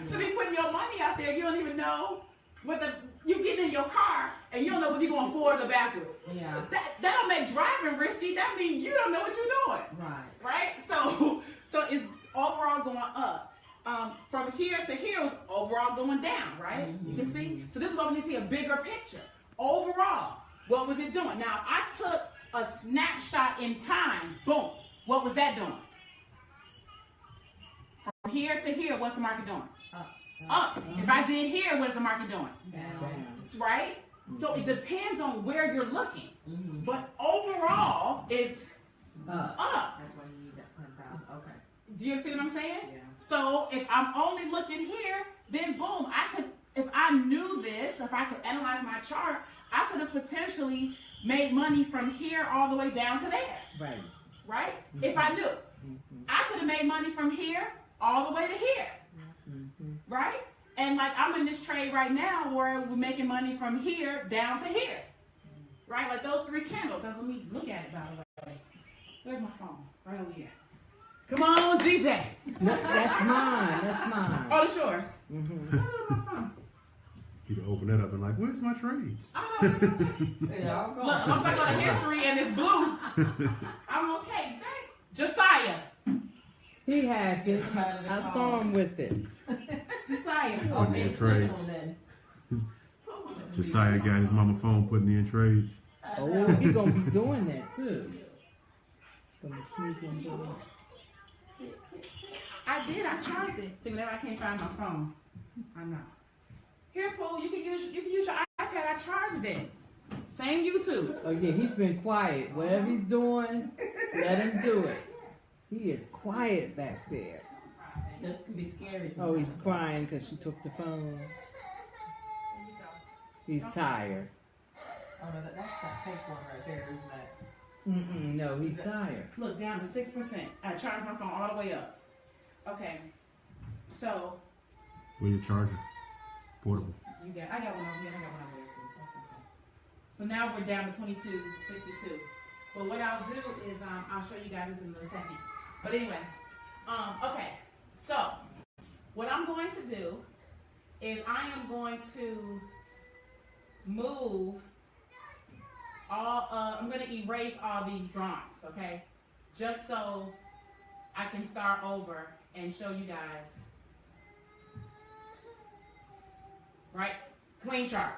to be putting your money out there. You don't even know what you get in your car and you don't know whether you're going forwards or backwards. Yeah. That don't make driving risky. That means you don't know what you're doing. Right. Right? So it's overall going up. From here to here is overall going down, right? You can see? So this is why we need to see a bigger picture. Overall, what was it doing? Now, if I took a snapshot in time, boom, what was that doing? From here to here, what's the market doing? Up. If I did here, what's the market doing? Down. Right? So it depends on where you're looking. But overall, it's up. That's why you need that 10,000. Okay. Do you see what I'm saying? Yeah. So if I'm only looking here, then boom, if I knew this, if I could analyze my chart, I could have potentially made money from here all the way down to there. Right. Right? If I knew. I could have made money from here all the way to here. Right? And like I'm in this trade right now where we're making money from here down to here. Right? Like those 3 candles. Let me look at it, by the way. Where's my phone? Right over here. Come on, GJ. No, that's mine. That's mine. Oh, it's yours. You can open that up and like, where's my trades? I know. Look, I'm like on the history and it's blue. I'm okay. Dang. Josiah. He has it. I saw him with it. Josiah. Putting in trades. Josiah got his mama phone putting in trades. Oh, he gonna be doing that too. Gonna sneak and do it. I did. I charged it. See, whenever I can't find my phone, I know. Here, Pooh, you can use your iPad. I charged it. Same YouTube. Oh yeah, he's been quiet. Whatever he's doing, let him do it. He is quiet back there. This can be scary. Oh, he's crying because she took the phone. He's tired. Oh no, that's that fake one right there, isn't that? No, he's tired. Look, down to 6%. I charged my phone all the way up. Okay. So. Where your charger? Portable. I got one over here. I got one over there too. So that's okay. So now we're down to 22.62. But what I'll do is I'll show you guys this in a second. But anyway, okay. So what I'm going to do is I am going to move I'm going to erase all these drawings, okay? Just so I can start over and show you guys. Right? Clean chart.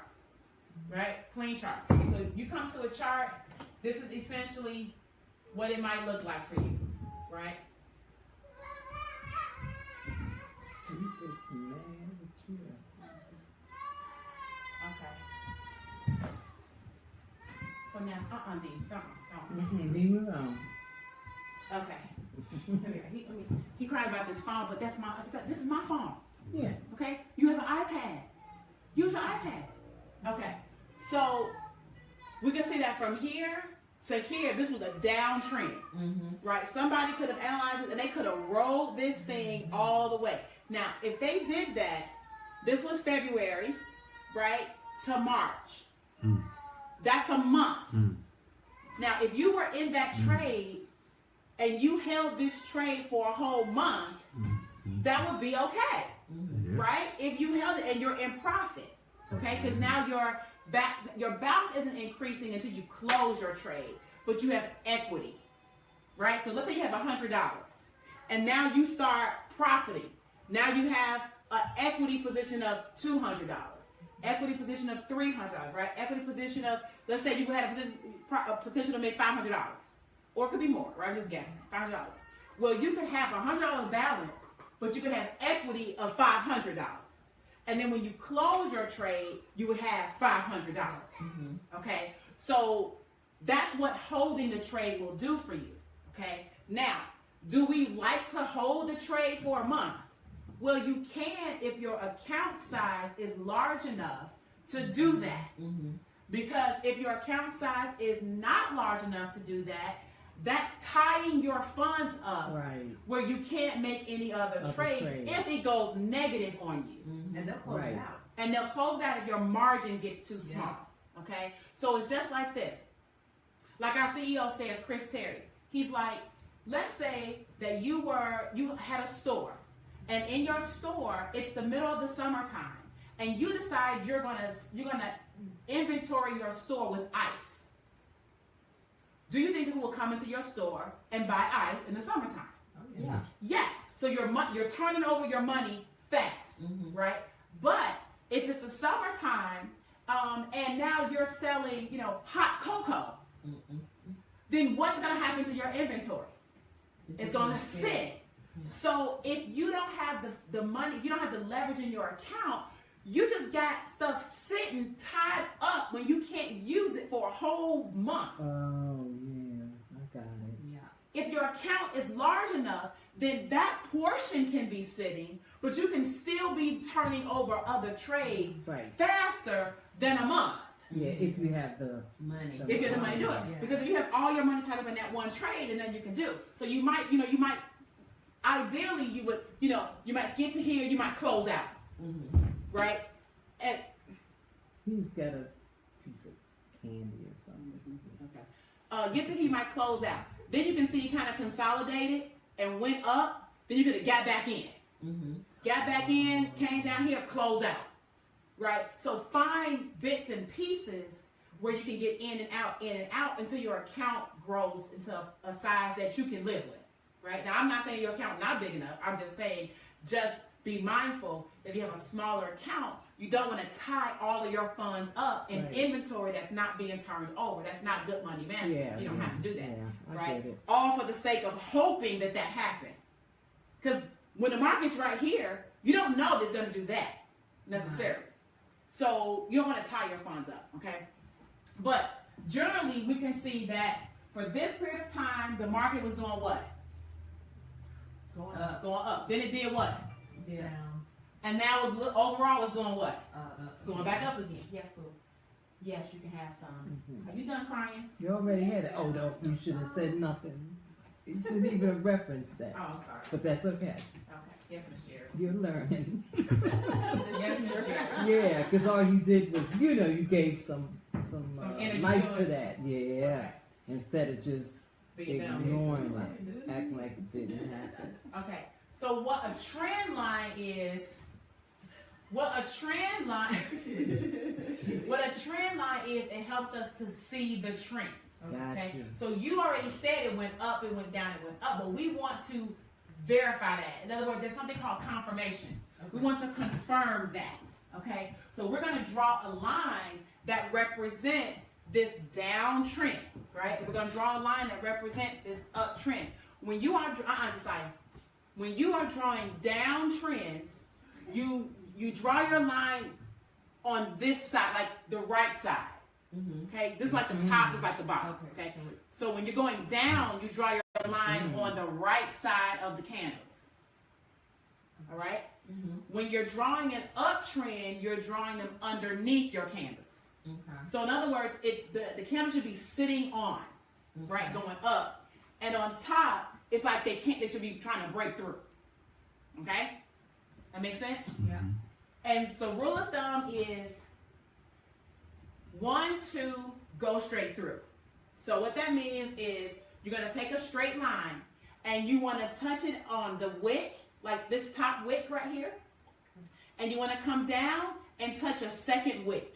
Right? Clean chart. So you come to a chart, this is essentially what it might look like for you. Right? Okay. So now, D, don't. Leave it alone. Okay. He cried about this phone, but this is my phone. Yeah. Okay? You have an iPad. Use your iPad. Okay. So we can see that from here to here, this was a downtrend. Right? Somebody could have analyzed it and they could have rolled this thing all the way. Now, if they did that, this was February, right, to March. That's a month. Now, if you were in that trade and you held this trade for a whole month, that would be okay, right? If you held it and you're in profit, okay? Because now your balance isn't increasing until you close your trade, but you have equity, right? So let's say you have $100, and now you start profiting. Now you have an equity position of $200. Equity position of $300, right? Equity position of, let's say you had a potential to make $500, or it could be more, right? I'm just guessing, $500. Well, you could have a $100 balance, but you could have equity of $500, and then when you close your trade, you would have $500. Okay, so that's what holding the trade will do for you. Okay, now, do we like to hold the trade for a month? Well, you can if your account size is large enough to do that. Because if your account size is not large enough to do that, that's tying your funds up where you can't make any other trades if it goes negative on you. And they'll close it out. And they'll close it out if your margin gets too small. Okay? So it's just like this. Like our CEO says, Chris Terry, he's like, let's say that you had a store. And in your store, it's the middle of the summertime, and you decide you're gonna inventory your store with ice. Do you think people will come into your store and buy ice in the summertime? Yes. So you're turning over your money fast, right? But if it's the summertime, and now you're selling, hot cocoa, then what's gonna happen to your inventory? It's gonna sit. So if you don't have the money, if you don't have the leverage in your account, you just got stuff sitting tied up when you can't use it for a whole month. Oh, yeah, I got it. If your account is large enough, then that portion can be sitting, but you can still be turning over other trades faster than a month. Yeah, if you have the money. If you have the money to do it. Yeah. Because if you have all your money tied up in that one trade, and then you can do. So you might, ideally you would, you might get to here, you might close out. Right? And he's got a piece of candy or something. okay. Get to here, you might close out. Then you can see you kind of consolidated and went up. Then you could have got back in. Got back in, came down here, close out. Right? So find bits and pieces where you can get in and out until your account grows into a size that you can live with. Right? Now, I'm not saying your account not big enough. I'm just saying just be mindful that if you have a smaller account, you don't want to tie all of your funds up in inventory that's not being turned over. That's not good money management. Yeah, you don't have to do that. Yeah, I right? get it. All for the sake of hoping that happened. Because when the market's right here, you don't know it's going to do that necessarily. So you don't want to tie your funds up, okay? But generally, we can see that for this period of time, the market was doing what? Going up. Then it did what? Down. And now overall it's doing what? It's Going back up again. Yes, cool. Yes, you can have some. Are you done crying? You already had it. Oh, no, you should have said nothing. You shouldn't even reference that. Oh, sorry. But that's okay. Okay. Yes, Miss Jerry. You're learning. Yes, Miss Jerry. Yeah, because all you did was, you gave some energy life to to it. that. Yeah. Okay. Instead of just Beat down. ignoring it, acting like it didn't happen. Okay. So what a trend line is, it helps us to see the trend. Okay. Gotcha. So you already said it went up, it went down, it went up, but we want to verify that. In other words, there's something called confirmations. Okay. We want to confirm that. Okay. So we're going to draw a line that represents this downtrend, right? We're going to draw a line that represents this uptrend. When you are when you are drawing downtrends, you draw your line on this side, like the right side. Okay, this is like the top, this is like the bottom. Okay, so when you're going down, you draw your line on the right side of the candles. All right. When you're drawing an uptrend, you're drawing them underneath your candles. So in other words, it's the candle should be sitting on, right, going up, and on top, it's like they should be trying to break through. Okay, that makes sense. Yeah. And so rule of thumb is 1, 2, go straight through. So what that means is you're going to take a straight line and you want to touch it on the wick, like this top wick right here. And you want to come down and touch a second wick.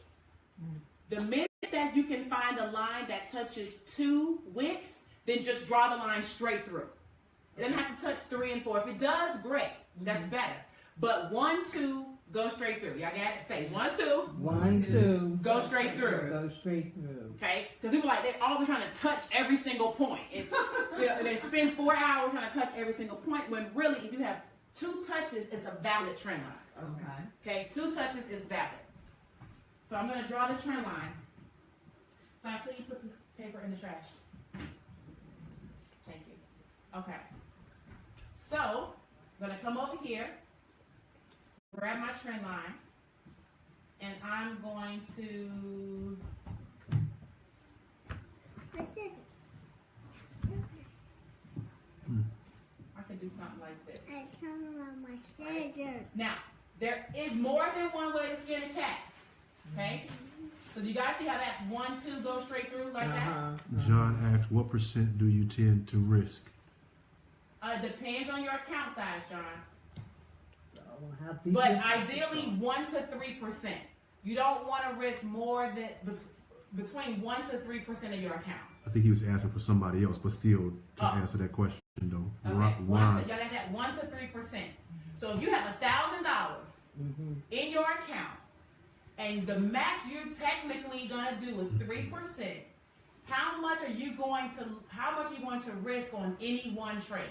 The minute that you can find a line that touches 2 wicks, then just draw the line straight through. It doesn't have to touch 3 and 4. If it does, great. That's better. But 1, 2, go straight through. Y'all got it? Say 1, 2. 1, 2. Go straight through. Go straight through. Okay? Because people they're always trying to touch every single point. And, they spend 4 hours trying to touch every single point when really, if you have 2 touches, it's a valid trend line. Okay? 2 touches is valid. So I'm going to draw the trend line. So please put this paper in the trash. Thank you. Okay. So I'm going to come over here, grab my trend line, and I'm going to... My scissors. I can do something like this. I'm talking about my scissors. Now, there is more than one way to skin a cat. Okay? So do you guys see how that's 1, 2, go straight through like that? John asked, what % do you tend to risk? It depends on your account size, John. How deep But your ideally, 1 to 3%. You don't want to risk more than between 1 to 3% of your account. I think he was asking for somebody else, but still to answer that question though. Okay. Why? Y'all got that 1 to 3%. So if you have $1,000 in your account, and the max you're technically gonna do is 3%, how much are you going to risk on any one trade?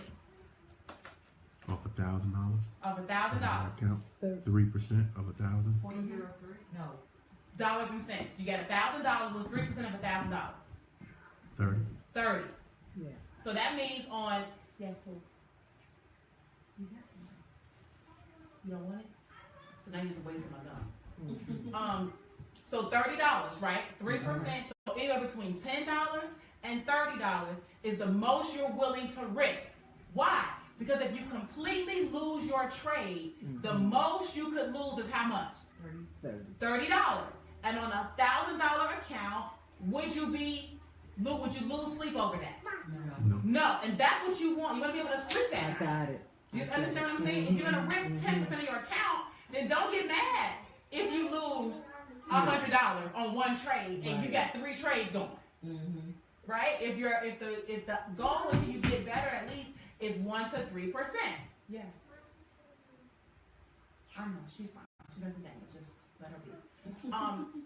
Off $1,000? Of $1,000. Account 3% of 1,000. 0.03? No. Dollars and cents. You got $1,000 was 3% of $1,000. 30. 30. Yeah. So that means on yes, cool. You don't want it? So now you're just wasting my gum. So $30, right? 3%. So anywhere between $10 and $30 is the most you're willing to risk. Why? Because if you completely lose your trade, the most you could lose is how much? $30. And on a $1,000 account, would you lose sleep over that? No. And that's what you want. You want to be able to sleep at night. I got it. You understand what I'm saying? If you're going to risk 10% of your account, then don't get mad if you lose $100 on one trade and you got 3 trades going. Right? If the goal is you get better at least is 1 to 3%. Yes. I know she's fine. She's everything, but just let her be.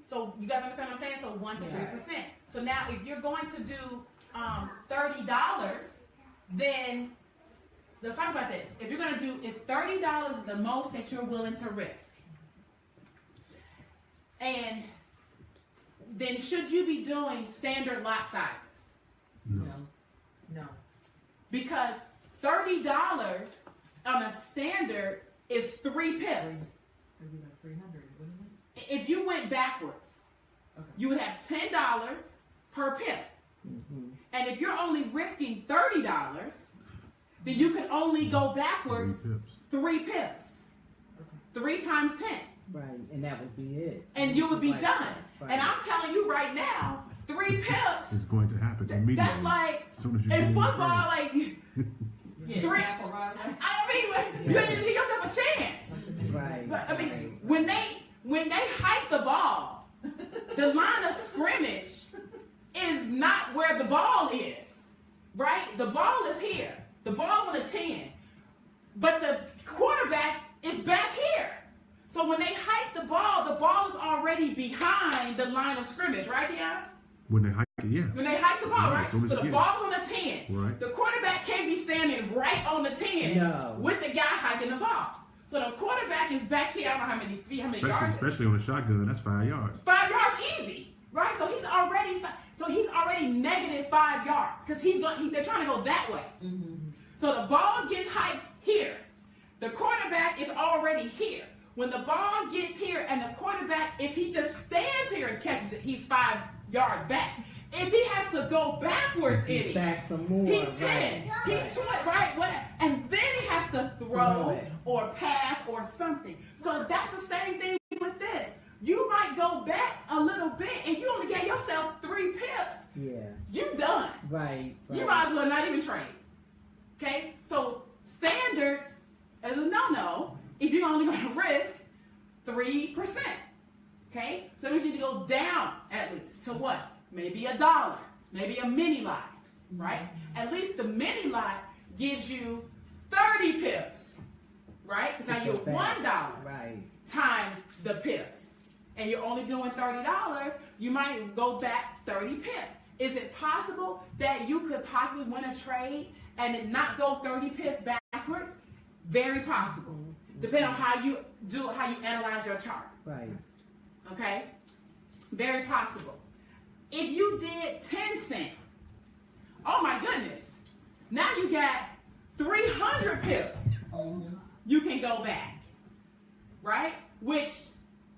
So you guys understand what I'm saying? So 1 to 3%. So now if you're going to do $30, then let's talk about this. If $30 is the most that you're willing to risk, and then should you be doing standard lot sizes? No. Because $30 on a standard is 3 pips. Maybe like 300, wouldn't it? If you went backwards, you would have $10 per pip. And if you're only risking $30, then you can only go backwards 3 pips. 3 times 10. Right, and that would be it. And you would be done. Right. And I'm telling you right now, 3 pips. It's going to happen immediately. That's like, as soon as you in football, like, Yeah, 3. I mean, you ain't even give yourself a chance. Right. But I mean, when they hike the ball, the line of scrimmage is not where the ball is, right? The ball is here. The ball on a 10, but the quarterback is back here. So when they hike the ball is already behind the line of scrimmage, right, Deanna? When they hike it, yeah. When they hike the ball, right? So the ball's on the 10. Right. The quarterback can't be standing right on the 10 with the guy hiking the ball. So the quarterback is back here. I don't know how many feet, how many yards. Especially on a shotgun, that's 5 yards. 5 yards easy, right? So he's already negative 5 yards because they're trying to go that way. So the ball gets hiked here. The quarterback is already here. When the ball gets here and the quarterback, if he just stands here and catches it, he's 5 yards back. If he has to go backwards in it, back some more, he's 10. He's 20, right? Whatever. And then he has to throw or pass or something. So that's the same thing with this. You might go back a little bit and you only get yourself 3 pips. Yeah. You done. Right. You might as well not even trade. Okay? So standards is a no-no if you're only going to risk 3%. Okay? So that means you need to go down at least to what? Maybe $1, maybe a mini lot, right? At least the mini lot gives you 30 pips, right? Because now you're $1 times the pips, and you're only doing $30. You might go back 30 pips. Is it possible that you could possibly win a trade and it not go 30 pips backwards? Very possible, depending on how you analyze your chart. Right. Okay? Very possible. If you did 10 cents, oh my goodness, now you got 300 pips. You can go back, right? Which,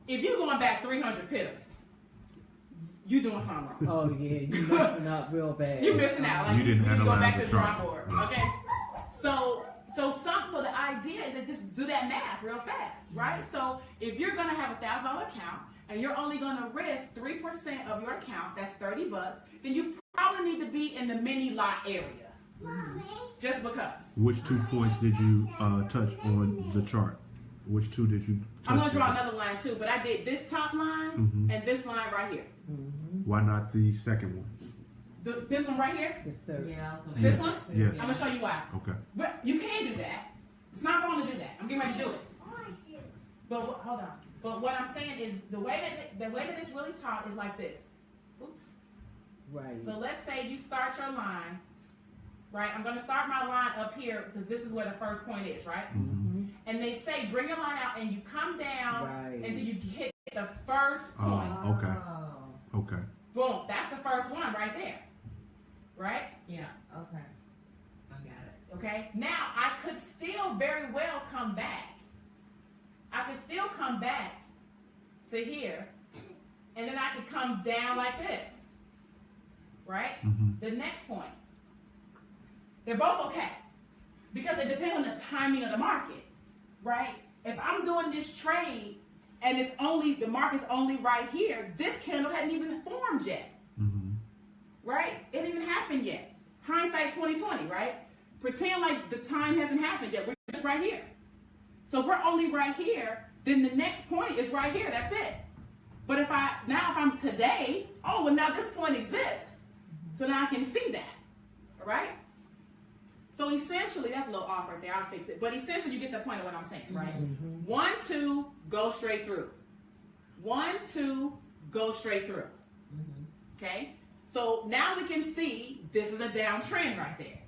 if you're going back 300 pips, you're doing something wrong. Oh yeah, you're messing up real bad. You're missing out. Like you didn't go back to the the drawing board. Okay. So the idea is to just do that math real fast, right? So if you're gonna have a $1,000 account and you're only gonna risk 3% of your account, that's $30, then you probably need to be in the mini lot area. Just because. Which 2 points did you touch on the chart? Which 2 did you touch? I'm gonna draw another line too, but I did this top line and this line right here. Why not the second one? This one right here? Yeah, this one? Yes. I'm gonna show you why. Okay. But you can do that. It's not wrong to do that. I'm getting ready to do it. But hold on. But what I'm saying is the way that it's really taught is like this. Oops. Right. So let's say you start your line, right? I'm gonna start my line up here because this is where the first point is, right? And they say bring your line out and you come down until you hit the first point. Okay. Okay. Boom. That's the first one right there. Right? Yeah, okay. I got it. Okay? Now, I could still very well come back. I could still come back to here and then I could come down like this, right? The next point. They're both okay because it depends on the timing of the market, right? If I'm doing this trade and it's only, the market's only right here, this candle hadn't even formed yet, right? It didn't even happen yet. Hindsight 2020, right? Pretend like the time hasn't happened yet. We're just right here. So if we're only right here, then the next point is right here. That's it. But if I'm today, oh, well now this point exists. So now I can see that, all right? So essentially, that's a little off right there. I'll fix it. But essentially, you get the point of what I'm saying, right? 1, 2, go straight through. 1, 2, go straight through. Okay? So now we can see this is a downtrend right there.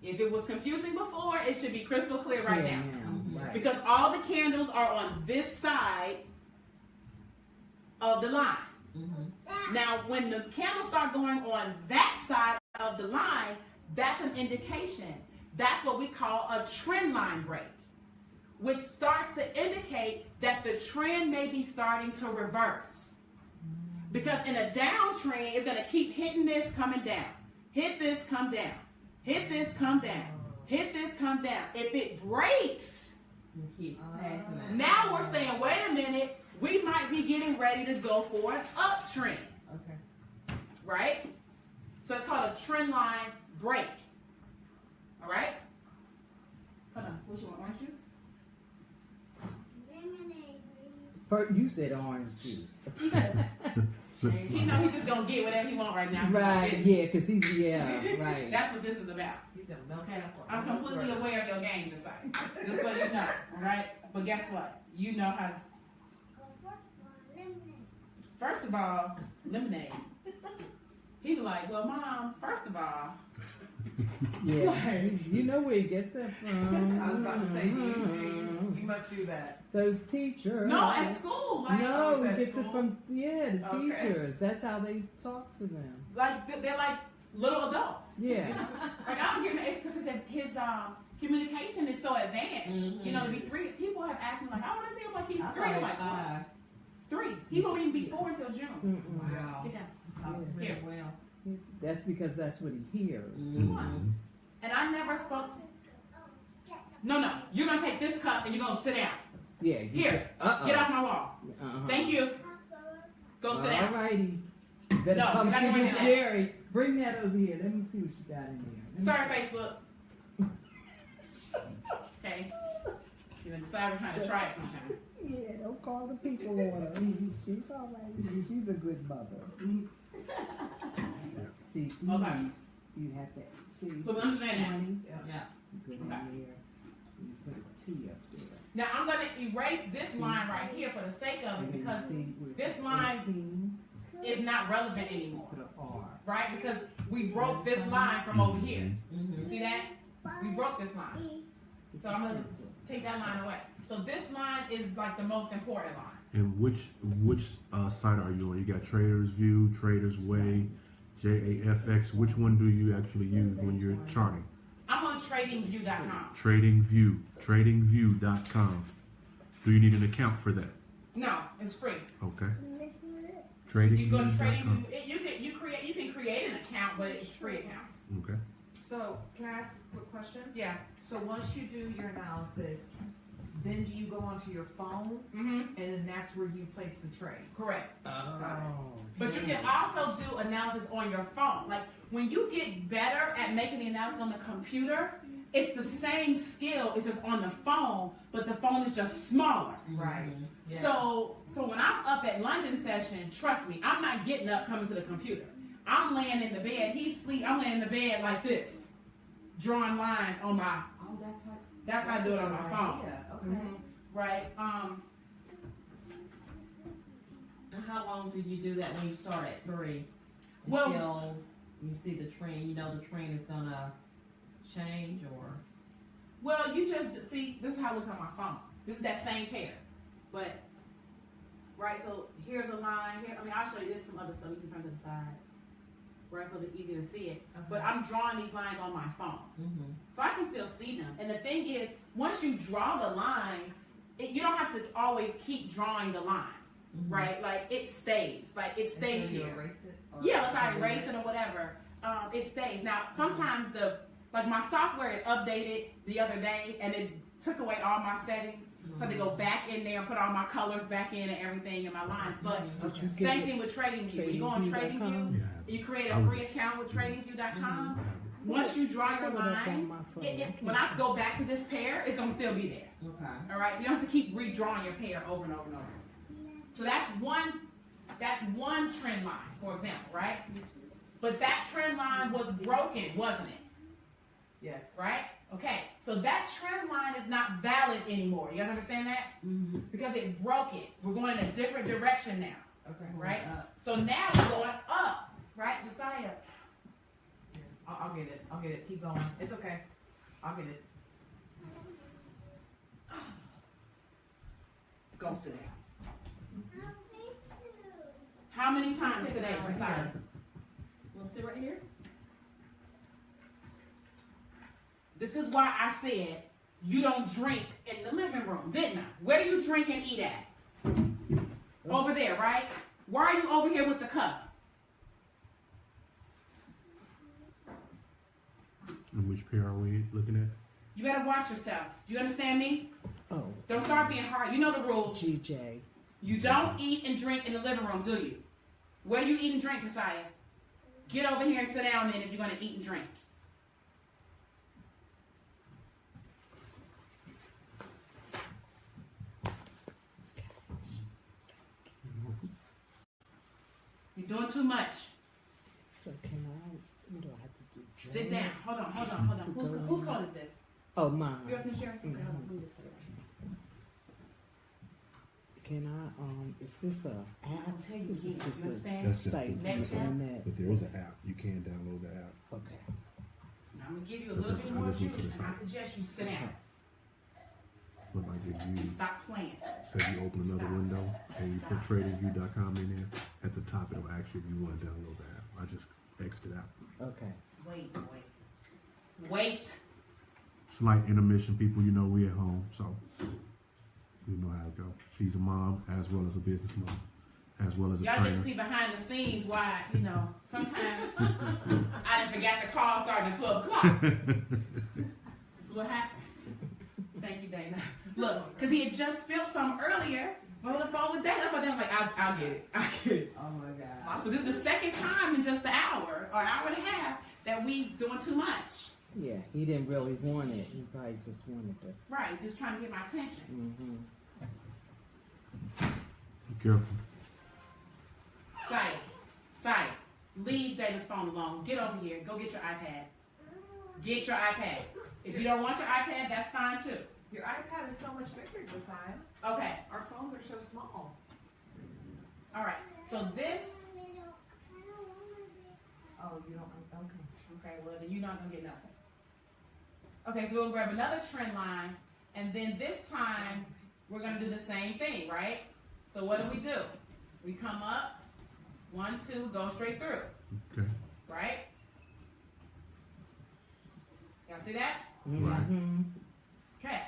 If it was confusing before, it should be crystal clear right now. Right. Because all the candles are on this side of the line. Now, when the candles start going on that side of the line, that's an indication. That's what we call a trend line break, which starts to indicate that the trend may be starting to reverse. Because in a downtrend, it's going to keep hitting this, coming down. Hit this, come down. Hit this, come down. Hit this, come down. If it breaks, now we're saying, wait a minute, we might be getting ready to go for an uptrend. Okay. Right? So it's called a trend line break. All right? Hold on. What you want? Orange juice? Lemonade. First, you said orange juice. He just, he know he's just gonna get whatever he want right now. Right, yeah, because he's, right. That's what this is about. He's gonna milk it up. I'm completely aware of your game, just so you know. All right? But guess what? You know how. Lemonade. First of all, lemonade. He was like, well, Mom, first of all. Yeah, you know where he gets that from. I was about to say, you must do that. Those teachers. No, at school. Like, No, at he gets school? it from, the Okay. teachers. That's how they talk to them. like they're like little adults. Yeah. Like I don't give him because his communication is so advanced. You know, to be 3 people have asked me like, I want to see him like he's 3. I'm like, what? 3. He won't even be 4 until June. Wow. Get down. Talks really Here. well. That's because that's what he hears. And I never spoke to. No. You're gonna take this cup and you're gonna sit down. Yeah. Here. Get off my wall. Thank you. Go sit down. Alrighty. You better No, come you're not see going Miss in there. Jerry. Bring that over here. Let me see what you got in there. Sorry, Facebook. Okay. You can decide we're trying to try it sometime. Yeah, don't call the people on her. She's all right. She's a good mother. See, Okay. you have to see. So we understand that. 20. Yeah. Good in Okay. there. You put a T up there. Now I'm gonna erase this line right here for the sake of it And then because see where it this says line 18, is not relevant anymore, put an R. right? Because we broke this line from over here. You see that? We broke this line. So I'm gonna take that line away. So this line is like the most important line. And which site are you on? You got Traders View, Traders Way, JAFX. Which one do you actually use when you're charting? I'm on tradingview.com. Tradingview.com. Do you need an account for that? No, it's free. Okay. You go to Tradingview.com. TradingView. You can create an account, but it's a free account. Okay. So, can I ask a quick question? Yeah. So once you do your analysis, then do you go onto your phone, Mm-hmm. and then that's where you place the trade? Correct. Oh. But you can also do analysis on your phone. Like when you get better at making the analysis on the computer, it's the same skill. It's just on the phone, but the phone is just smaller. Right. Yeah. So when I'm up at London session, trust me, I'm not getting up coming to the computer. I'm laying in the bed. He's asleep. I'm laying in the bed like this, drawing lines on my. Oh, that's how I do it on my phone. Yeah. Okay. Mhm. Right. And how long do you do that when you start at 3? Well- Until you see the trend, you know the trend is gonna change or? Well, you just see. This is how it looks on my phone. This is that same pair, but right. So here's a line. Here, I mean, I'll show you. There's some other stuff you can turn to the side, right? So it's easier to see it. But I'm drawing these lines on my phone, so I can still see them. And the thing is, once you draw the line, you don't have to always keep drawing the line. right? Like it stays Until you here. erase it, or Yeah, let's I delete erase it or whatever. It stays. Now, sometimes my software it updated the other day and it took away all my settings. So I had to go back in there and put all my colors back in and everything in my lines. But Did you get same it? thing with TradingView. When you go on TradingView, Yeah. you create a free account with TradingView.com. Once you draw your Pull it up on line, my phone. when I go back to this pair, it's gonna still be there. Okay. All right, so you don't have to keep redrawing your pair over and over and over. So that's one trend line, for example, right? But that trend line was broken, wasn't it? Yes. Right? Okay, so that trend line is not valid anymore. You guys understand that? Because it broke it. We're going in a different direction now, Okay. right? So now we're going up, right, Josiah? I'll get it. I'll get it. Keep going. It's okay. I'll get it. Go sit down. How many times today, Josiah? We'll sit right here. This is why I said you don't drink in the living room, didn't I? Where do you drink and eat at? Over there, right? Why are you over here with the cup? And which pair are we looking at? You better watch yourself. Do you understand me? Oh, Don't start being hard. You know the rules. GJ. You don't eat and drink in the living room, do you? Where do you eat and drink, Josiah? Get over here and sit down then if you're going to eat and drink. You're doing too much. So can I? What do I have to do? Sit Join? down. Hold on. Whose code is this? Oh, mine. Yours, Miss Sharon? Okay, hold on. Let me just put it right here. Can I? Is this a app? I'll tell you This is again. just You a understand? That's just site Next on the step. internet. But there is an app. You can download the app. Okay. Now, I'm going to give you a But little that's- bit I more just went to juice, the and I site. suggest you sit down But like if and you stop playing. say you open another window and you put tradingview.com in there, at the top it'll ask you if you want to download the app. I just X'd it out. Okay. Wait. Slight intermission, people. You know we at home, so we know how it go. She's a mom as well as a business mom, as well as a Y'all get to trainer. see behind the scenes why, sometimes I done forgot the call starting at 12 o'clock. This is what happens. Thank you, Dana. Look, because he had just filled some earlier. On the phone with Dana, but then I was like, I'll get it. Oh my God. So this is the second time in just an hour or hour and a half that we doing too much. Yeah, he didn't really want it. He probably just wanted to. Right, just trying to get my attention. Be careful. Say, leave Dana's phone alone. Get over here. Go get your iPad. Get your iPad. If you don't want your iPad, that's fine too. Your iPad is so much bigger, Josiah. Okay. Our phones are so small. All right. So this. Oh, you don't. Okay. Okay. Well, then you're not gonna get nothing. Okay. So we'll grab another trend line, and then this time we're gonna do the same thing, right? So what do? We come up, 1, 2, go straight through, Okay. right? Y'all see that? Mm-hmm. Okay.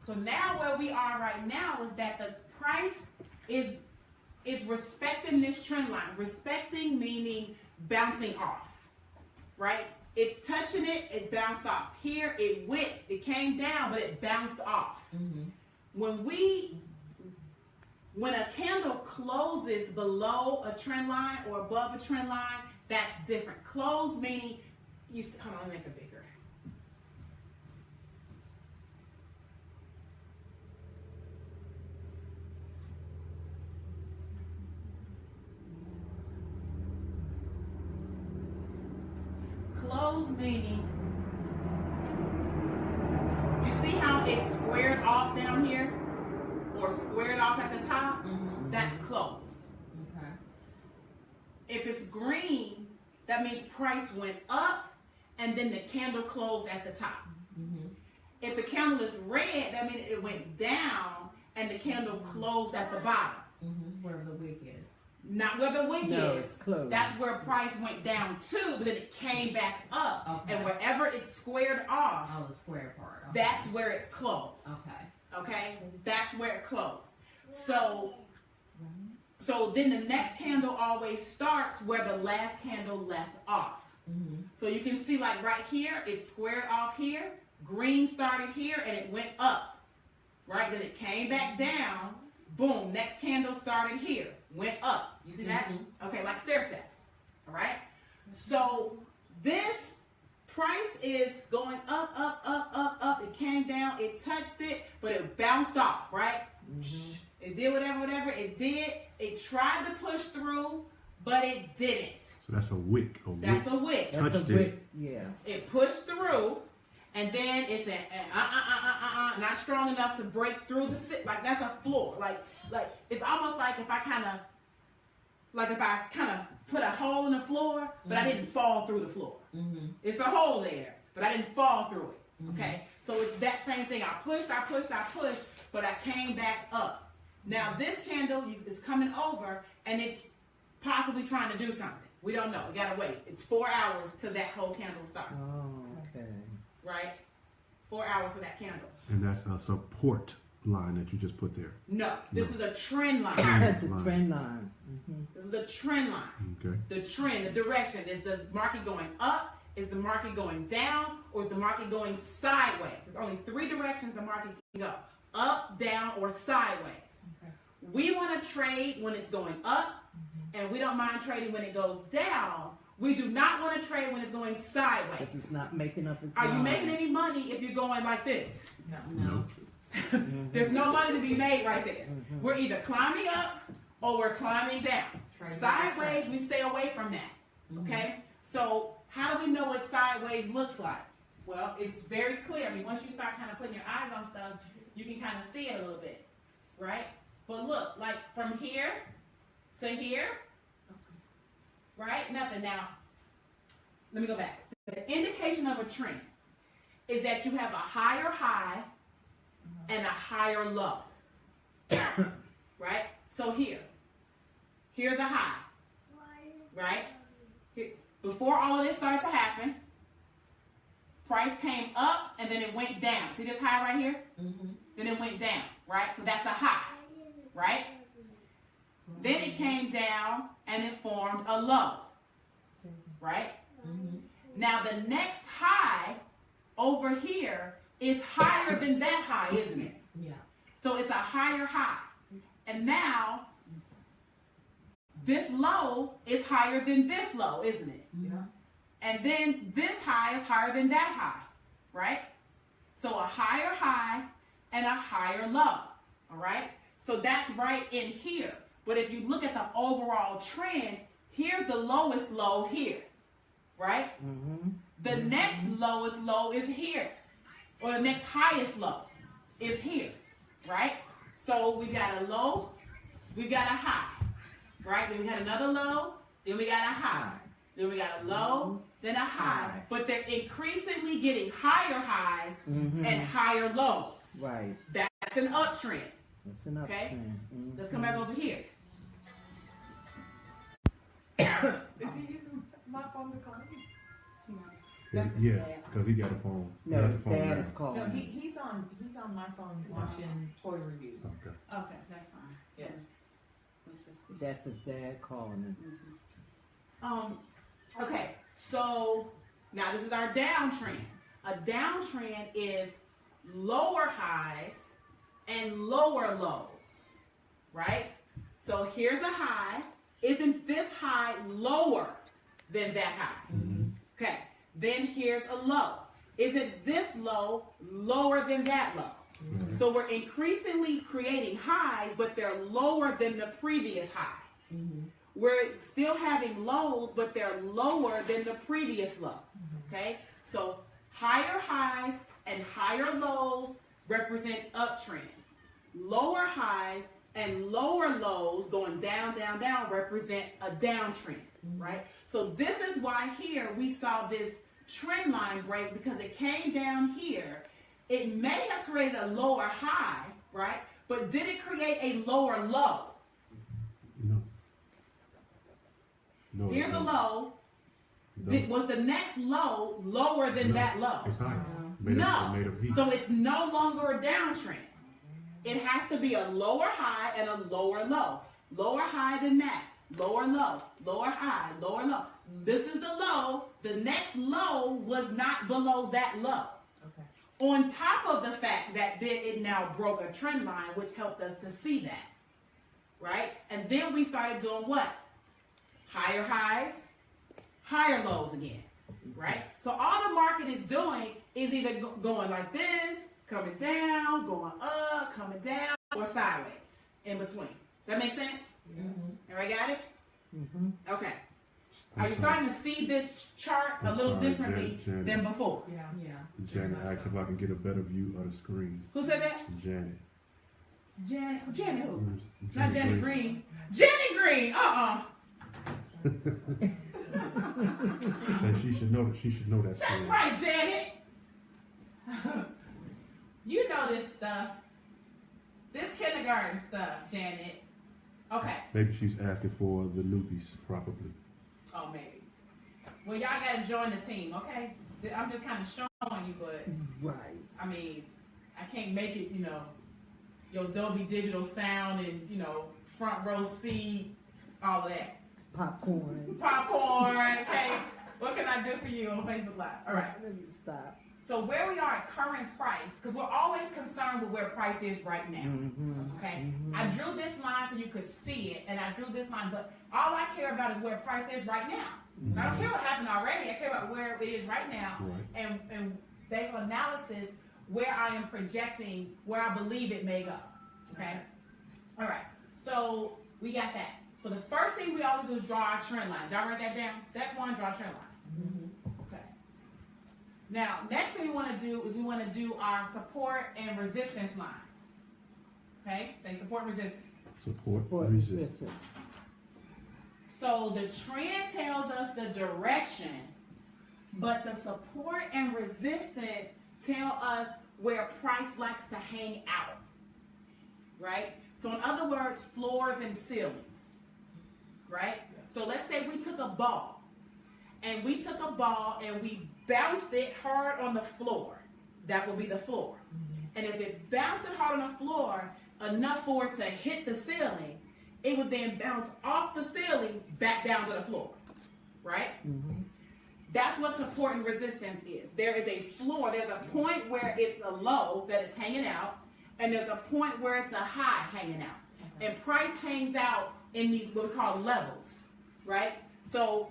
So now where we are right now is that the price is respecting this trend line. Respecting meaning bouncing off, right? It's touching it, it bounced off. Here it whipped, it came down, but it bounced off. When a candle closes below a trend line or above a trend line, that's different. Close meaning, hold on, let me make it bigger. Close meaning, you see how it's squared off down here? Or squared off at the top? That's closed. Okay. If it's green, that means price went up and then the candle closed at the top. If the candle is red, that means it went down and the candle closed at the bottom. Wherever the wick is. Not where the wick No, is. it's closed. That's where price went down to, but then it came back up. Okay. And wherever it's squared off, Oh, the square part. Okay. that's where it's closed. Okay. Okay? That's where it closed. So then the next candle always starts where the last candle left off. So you can see like right here, it squared off here, green started here, and it went up, right? Then it came back down, boom, next candle started here, went up. You see that? Okay, like stair steps, all right? So this price is going up, up, up, up, up. It came down, it touched it, but it bounced off, right? It did whatever it did. It tried to push through, but it didn't. So that's a wick. That's a wick. That's a Touched wick. Yeah. It pushed through, and then it said, not strong enough to break through the sit. Like that's a floor. Like it's almost like if I kind of put a hole in the floor, but I didn't fall through the floor. It's a hole there, but I didn't fall through it. Okay, so it's that same thing. I pushed, but I came back up. Now this candle is coming over, and it's possibly trying to do something. We don't know. We gotta wait. It's 4 hours till that whole candle starts. Oh, okay. Right? 4 hours for that candle. And that's a support line that you just put there. No, this is a trend line. That's a trend line. This is a trend line. Okay. The trend, the direction. Is the market going up? Is the market going down? Or is the market going sideways? There's only 3 directions the market can go. Up, down, or sideways. Okay. We want to trade when it's going up, and we don't mind trading when it goes down. We do not want to trade when it's going sideways. This is not making up its Are you mind. making any money if you're going like this? No. There's no money to be made right there. We're either climbing up or we're climbing down. Sideways, we stay away from that. Okay? So how do we know what sideways looks like? Well, it's very clear. I mean, once you start kind of putting your eyes on stuff, you can kind of see it a little bit, right? But look, like from here to here, right? Nothing. Now, let me go back. The indication of a trend is that you have a higher high and a higher low, right? So here's a high, right? Here, before all of this started to happen, price came up and then it went down. See this high right here? Then it went down, right? So that's a high, right? Then it came down and it formed a low, right? Now the next high over here is higher than that high, isn't it? Yeah. So it's a higher high. And now this low is higher than this low, isn't it? Yeah. And then this high is higher than that high, right? So a higher high and a higher low, all right? So that's right in here. But if you look at the overall trend, here's the lowest low here, right? The next lowest low is here. Or the next highest low is here, right? So we've got a low, we've got a high, right? Then we got another low, then we got a high. Then we got a low, then a high. But they're increasingly getting higher highs and higher lows. Right. That's an uptrend. That's an uptrend. Okay? Let's come back over here. Is he using my phone to call me? That's his Yes, dad. because he got a phone. He No, has a his phone dad now. is calling. No, he's on my phone watching toy reviews. Okay. Okay, that's fine. Yeah. Let's just see. That's his dad calling him. Okay, so now this is our downtrend. A downtrend is lower highs and lower lows, right? So here's a high. Isn't this high lower than that high? Okay, then here's a low. Isn't this low lower than that low? So we're increasingly creating highs, but they're lower than the previous high. We're still having lows, but they're lower than the previous low. Okay? So higher highs and higher lows represent uptrend. Lower highs and lower lows going down, down, down represent a downtrend, right? So this is why here we saw this trend line break, because it came down here. It may have created a lower high, right? But did it create a lower low? No. Here's a low. Was the next low lower than that low? It's higher. No. Made of heat. So it's no longer a downtrend. It has to be a lower high and a lower low. Lower high than that. Lower low. Lower high. Lower low. This is the low. The next low was not below that low. Okay. On top of the fact that then it now broke a trend line, which helped us to see that. Right? And then we started doing what? Higher highs, higher lows again. Right? So all the market is doing is either going like this, coming down, going up, coming down, or sideways in between. Does that make sense? Mm-hmm. Everybody got it? Mm-hmm. Okay. Are you starting to see this chart a little differently Janet. than before? Yeah. Yeah. Janet asked if I can get a better view of the screen. Who said that? Janet. Janet who? Janet Not Janet Green. Janet Green. Said she should know that. She should know that That's screen. right, Janet. You know this stuff. This kindergarten stuff, Janet. Okay. Maybe she's asking for the newbies, probably. Oh, maybe. Well, y'all got to join the team, okay? I'm just kind of showing you, but Right. I mean, I can't make it, your Dolby Digital sound and, front row seat, all that. Popcorn. Popcorn, okay? What can I do for you on Facebook Live? All right. Let me stop. So where we are at current price, because we're always concerned with where price is right now. Mm-hmm. Okay? I drew this line so you could see it, and I drew this line, but all I care about is where price is right now. And I don't care what happened already. I care about where it is right now, Right. and based on analysis, where I am projecting, where I believe it may go. Okay? All right. So we got that. So the first thing we always do is draw our trend line. Y'all write that down? Step one, draw a trend line. Mm-hmm. Okay. Now, next thing we want to do is we want to do our support and resistance lines. Okay? They support and resistance. Support, Support resistance. resistance. So the trend tells us the direction, but the support and resistance tell us where price likes to hang out. Right? So in other words, floors and ceilings. Right? So let's say we took a ball and we bounced it hard on the floor. That will be the floor. And if it bounced it hard on the floor enough for it to hit the ceiling, it would then bounce off the ceiling back down to the floor. Right? Mm-hmm. That's what support and resistance is. There is a floor. There's a point where it's a low that it's hanging out, and there's a point where it's a high hanging out. And price hangs out in these what we call levels, right? So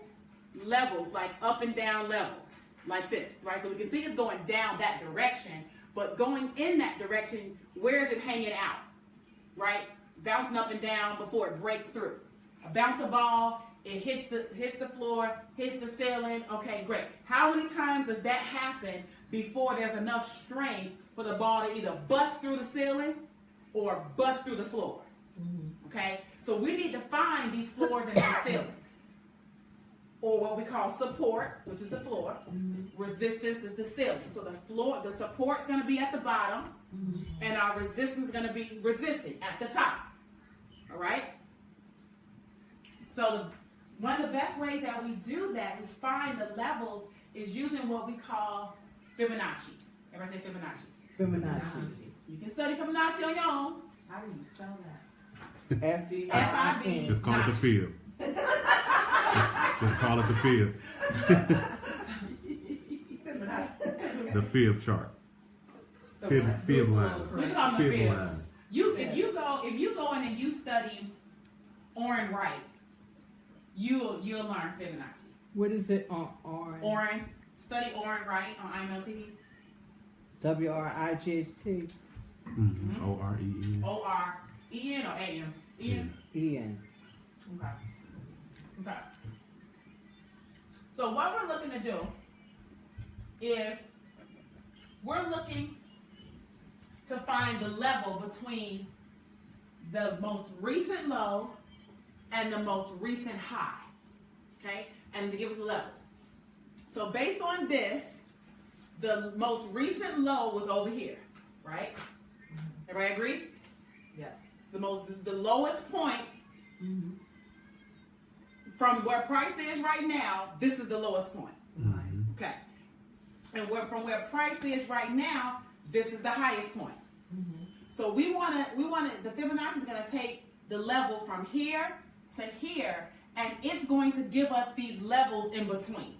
levels, like up and down levels, like this, right? So we can see it's going down that direction, but going in that direction, where is it hanging out, right? Bouncing up and down before it breaks through. I bounce a ball, it hits the floor, hits the ceiling. Okay, great. How many times does that happen before there's enough strength for the ball to either bust through the ceiling or bust through the floor? Okay, so we need to find these floors and these ceilings, or what we call support, which is the floor. Resistance is the ceiling. So the support is going to be at the bottom, and our resistance is going to be resisting at the top. All right. So one of the best ways that we do that, we find the levels, is using what we call Fibonacci. Everybody say Fibonacci. Fibonacci. You can study Fibonacci on your own. How do you spell that? F-I-B. Just call it the field. Just call it the field. The field chart. Field lines. We call them the Field fields. lines. If you go in and you study Oren Wright, you'll learn Fibonacci. What is it on Orange? Oren, study Oren Wright on IMLTV. W-R-I-G-H-T. O-R-E-N. O-R-E-N or A-M? Ian? Ian. Okay. Okay. So what we're looking to do is we're looking to find the level between the most recent low and the most recent high. Okay? And to give us the levels. So based on this, the most recent low was over here, right? Everybody agree? Yes. This is the lowest point from where price is right now. This is the lowest point. Okay. And from where price is right now, this is the highest point. So we want the Fibonacci is going to take the level from here to here, and it's going to give us these levels in between.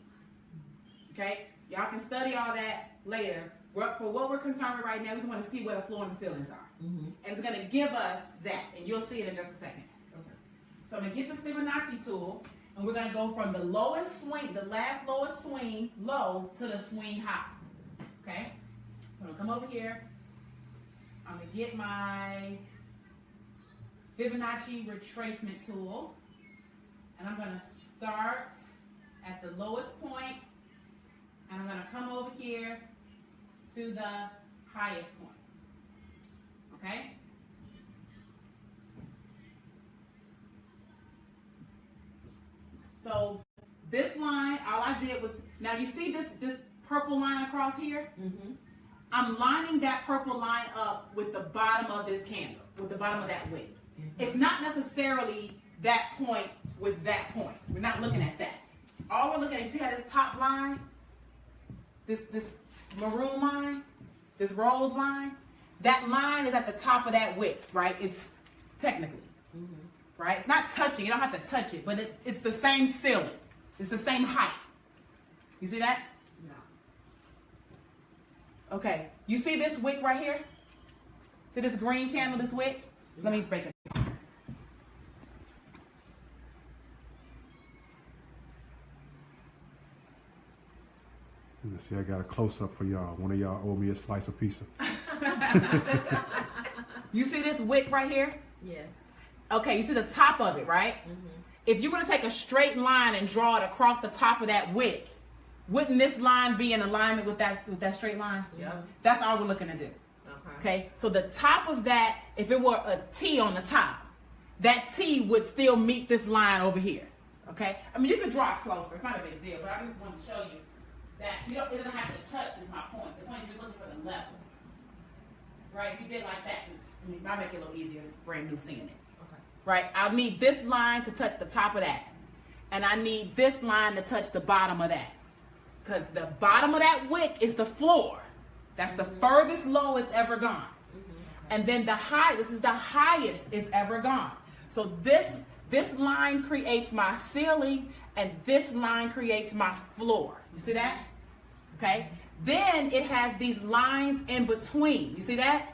Okay? Y'all can study all that later. For what we're concerned with right now, we just want to see where the floor and the ceilings are. And it's going to give us that, and you'll see it in just a second. Okay. So I'm going to get this Fibonacci tool, and we're going to go from the lowest swing, the last lowest swing low, to the swing high. Okay? I'm going to come over here. I'm going to get my Fibonacci retracement tool, and I'm going to start at the lowest point, and I'm going to come over here to the highest point. Okay? So this line, all I did was, now you see this purple line across here? I'm lining that purple line up with the bottom of this candle, with the bottom of that wick. It's not necessarily that point with that point. We're not looking at that. All we're looking at, you see how this top line, this maroon line, this rose line, that line is at the top of that wick, right? It's technically, right? It's not touching. You don't have to touch it, but it's the same ceiling. It's the same height. You see that? Okay, you see this wick right here? See this green candle, this wick? Let me break it. Let's see, I got a close-up for y'all. One of y'all owe me a slice of pizza. You see this wick right here? Yes. Okay, you see the top of it, right? If you're going to take a straight line and draw it across the top of that wick, wouldn't this line be in alignment with that straight line? Yeah. That's all we're looking to do. Okay, so the top of that, if it were a T on the top, that T would still meet this line over here. Okay, I mean, you can draw it closer. It's not a big deal, but I just want to show you that it doesn't have to touch is my point. The point is just looking for the level. Right, if you did like that, it might make it a little easier. It's brand new seeing it. Okay. Right, I need this line to touch the top of that. And I need this line to touch the bottom of that. Because the bottom of that wick is the floor. That's the furthest low it's ever gone. And then this is the highest it's ever gone. So this line creates my ceiling, and this line creates my floor. You see that? Okay. Then it has these lines in between. You see that?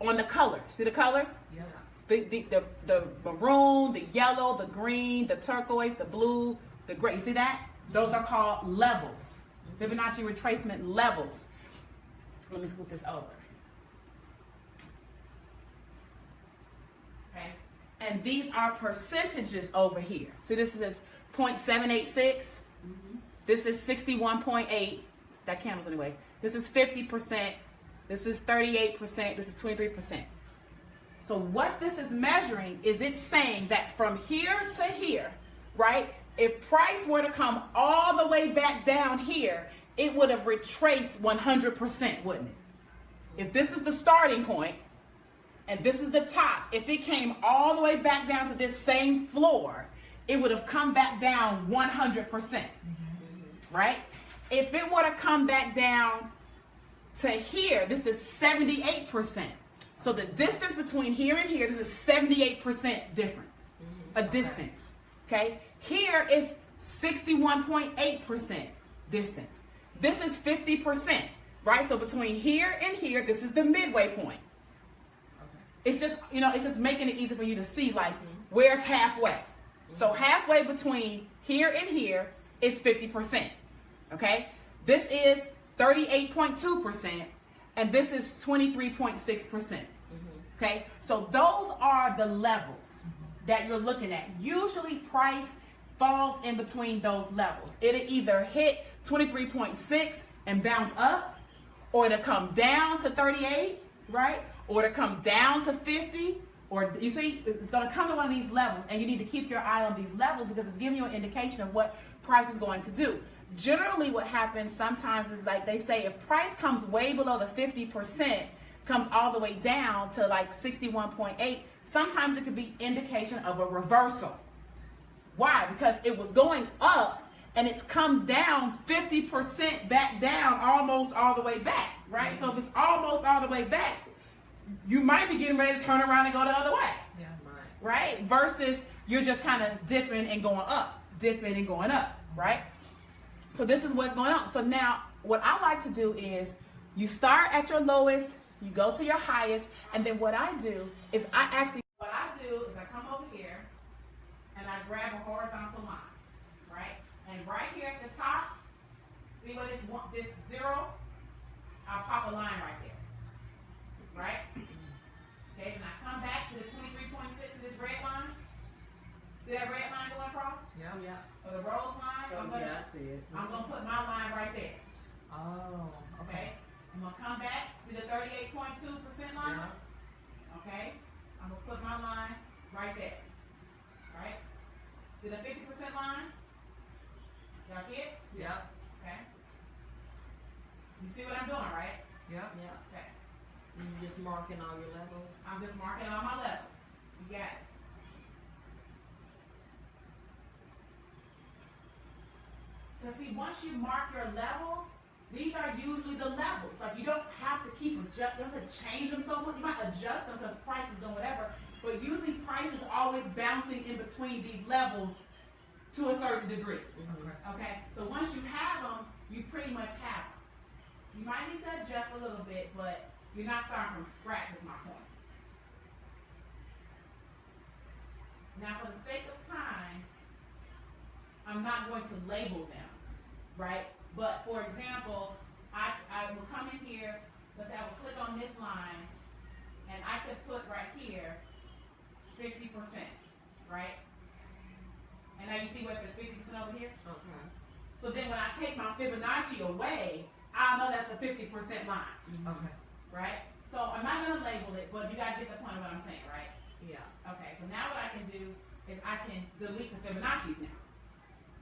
On the colors. See the colors? Yeah. The maroon, the yellow, the green, the turquoise, the blue, the gray. You see that? Those are called levels. Fibonacci retracement levels. Let me scoot this over. Okay. And these are percentages over here. See, this is 0.786. This is 61.8. That candles anyway. This is 50%. This is 38%. This is 23%. So what this is measuring is it's saying that from here to here, right? If price were to come all the way back down here, it would have retraced 100%, wouldn't it? If this is the starting point and this is the top, if it came all the way back down to this same floor, it would have come back down 100%, right? If it were to come back down to here, this is 78%. So the distance between here and here, this is 78% difference, a distance, okay? Here is 61.8% distance. This is 50%, right? So between here and here, this is the midway point. It's just, it's just making it easy for you to see, like, where's halfway? So halfway between here and here is 50%, okay? This is 38.2%, and this is 23.6%, okay? So those are the levels that you're looking at. Usually price falls in between those levels. It'll either hit 23.6 and bounce up, or it'll come down to 38, right? Or it'll come down to 50, or you see, it's gonna come to one of these levels, and you need to keep your eye on these levels because it's giving you an indication of what price is going to do. Generally what happens sometimes is, like they say, if price comes way below the 50%, comes all the way down to like 61.8, sometimes it could be indication of a reversal. Why? Because it was going up and it's come down 50% back down, almost all the way back, right? So if it's almost all the way back, you might be getting ready to turn around and go the other way. Yeah. Right? Versus you're just kind of dipping and going up, right? So this is what's going on. So now what I like to do is you start at your lowest, you go to your highest, and then what I do is I come over here and I grab a horizontal line, right? And right here at the top, see what this zero? I'll pop a line right there, right? Okay, then I come back to the 23.6 of this red line. See that red line going across? Yeah. Or the rose line? I see it. I'm going to put my line right there. Oh. Okay? I'm going to come back. See the 38.2% line? Yeah. Okay? I'm going to put my line right there. Right? See the 50% line? Y'all see it? Yeah. Okay? You see what I'm doing, right? Yeah. Yeah. Okay. And you're just marking all your levels. I'm just marking all my levels. You got it. Because see, once you mark your levels, these are usually the levels. Like you don't have to keep adjust, you don't have to change them so much. You might adjust them because price is doing whatever, but usually price is always bouncing in between these levels to a certain degree. Okay? So once you have them, you pretty much have them. You might need to adjust a little bit, but you're not starting from scratch, is my point. Now, for the sake of time, I'm not going to label them, right? But for example, I will come in here, let's say I will click on this line, and I could put right here 50%, right? And now you see where it says 50% over here? Okay. So then when I take my Fibonacci away, I know that's a 50% line, Okay. right? So I'm not going to label it, but you guys get the point of what I'm saying, right? Yeah. Okay, so now what I can do is I can delete the Fibonacci's now,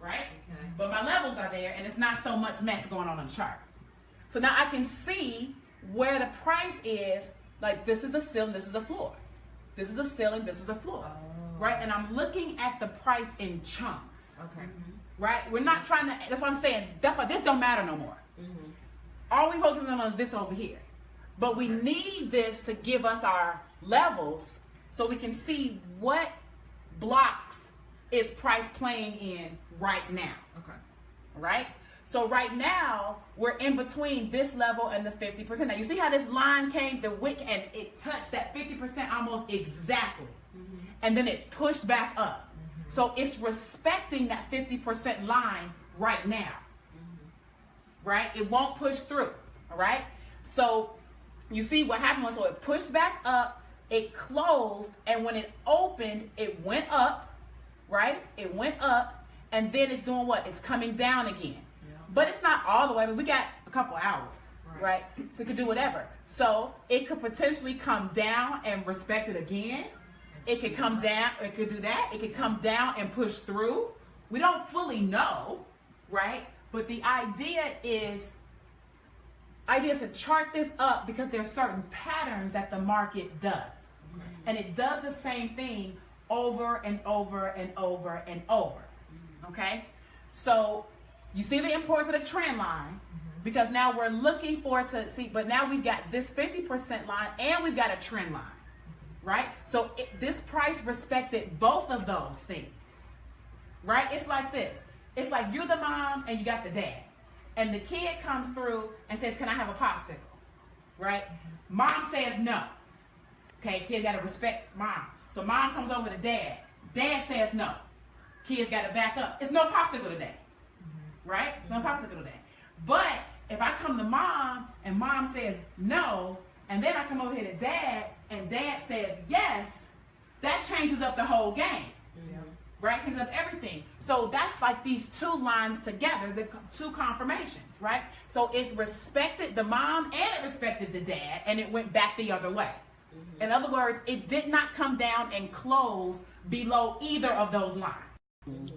right? Okay. But my levels are there, and it's not so much mess going on the chart. So now I can see where the price is, like this is a ceiling, this is a floor. This is a ceiling, this is a floor, right? And I'm looking at the price in chunks, Okay. right? We're not trying to, that's what I'm saying, that's why this don't matter no more. All we focusing on is this over here. But we need this to give us our levels so we can see what blocks is price playing in right now. Okay. Right? So right now, we're in between this level and the 50%. Now you see how this line came, the wick, and it touched that 50% almost exactly. And then it pushed back up. So it's respecting that 50% line right now. Right? It won't push through. All right? So you see what happened was, so it pushed back up, it closed, and when it opened, it went up, right? It went up, and then it's doing what? It's coming down again. But it's not all the way. I mean, we got a couple hours, right? So it could do whatever. So it could potentially come down and respect it again. It could come down, it could do that. It could come down and push through. We don't fully know, right? But the idea is to chart this up because there are certain patterns that the market does. And it does the same thing over and over and over and over. Okay? So you see the importance of the trend line because now we're looking for it to see, but now we've got this 50% line and we've got a trend line. Right? So this price respected both of those things. Right? It's like this. It's like you're the mom and you got the dad. And the kid comes through and says, "Can I have a popsicle?" Right? Mom says no. Okay, kid got to respect mom. So mom comes over to dad. Dad says no. Kids got to back up. It's no popsicle today. Right? No popsicle today. But if I come to mom and mom says no, and then I come over here to dad and dad says yes, that changes up the whole game. Right? Changes up everything. So that's like these two lines together, the two confirmations, right? So it's respected the mom and it respected the dad, and it went back the other way. In other words, it did not come down and close below either of those lines.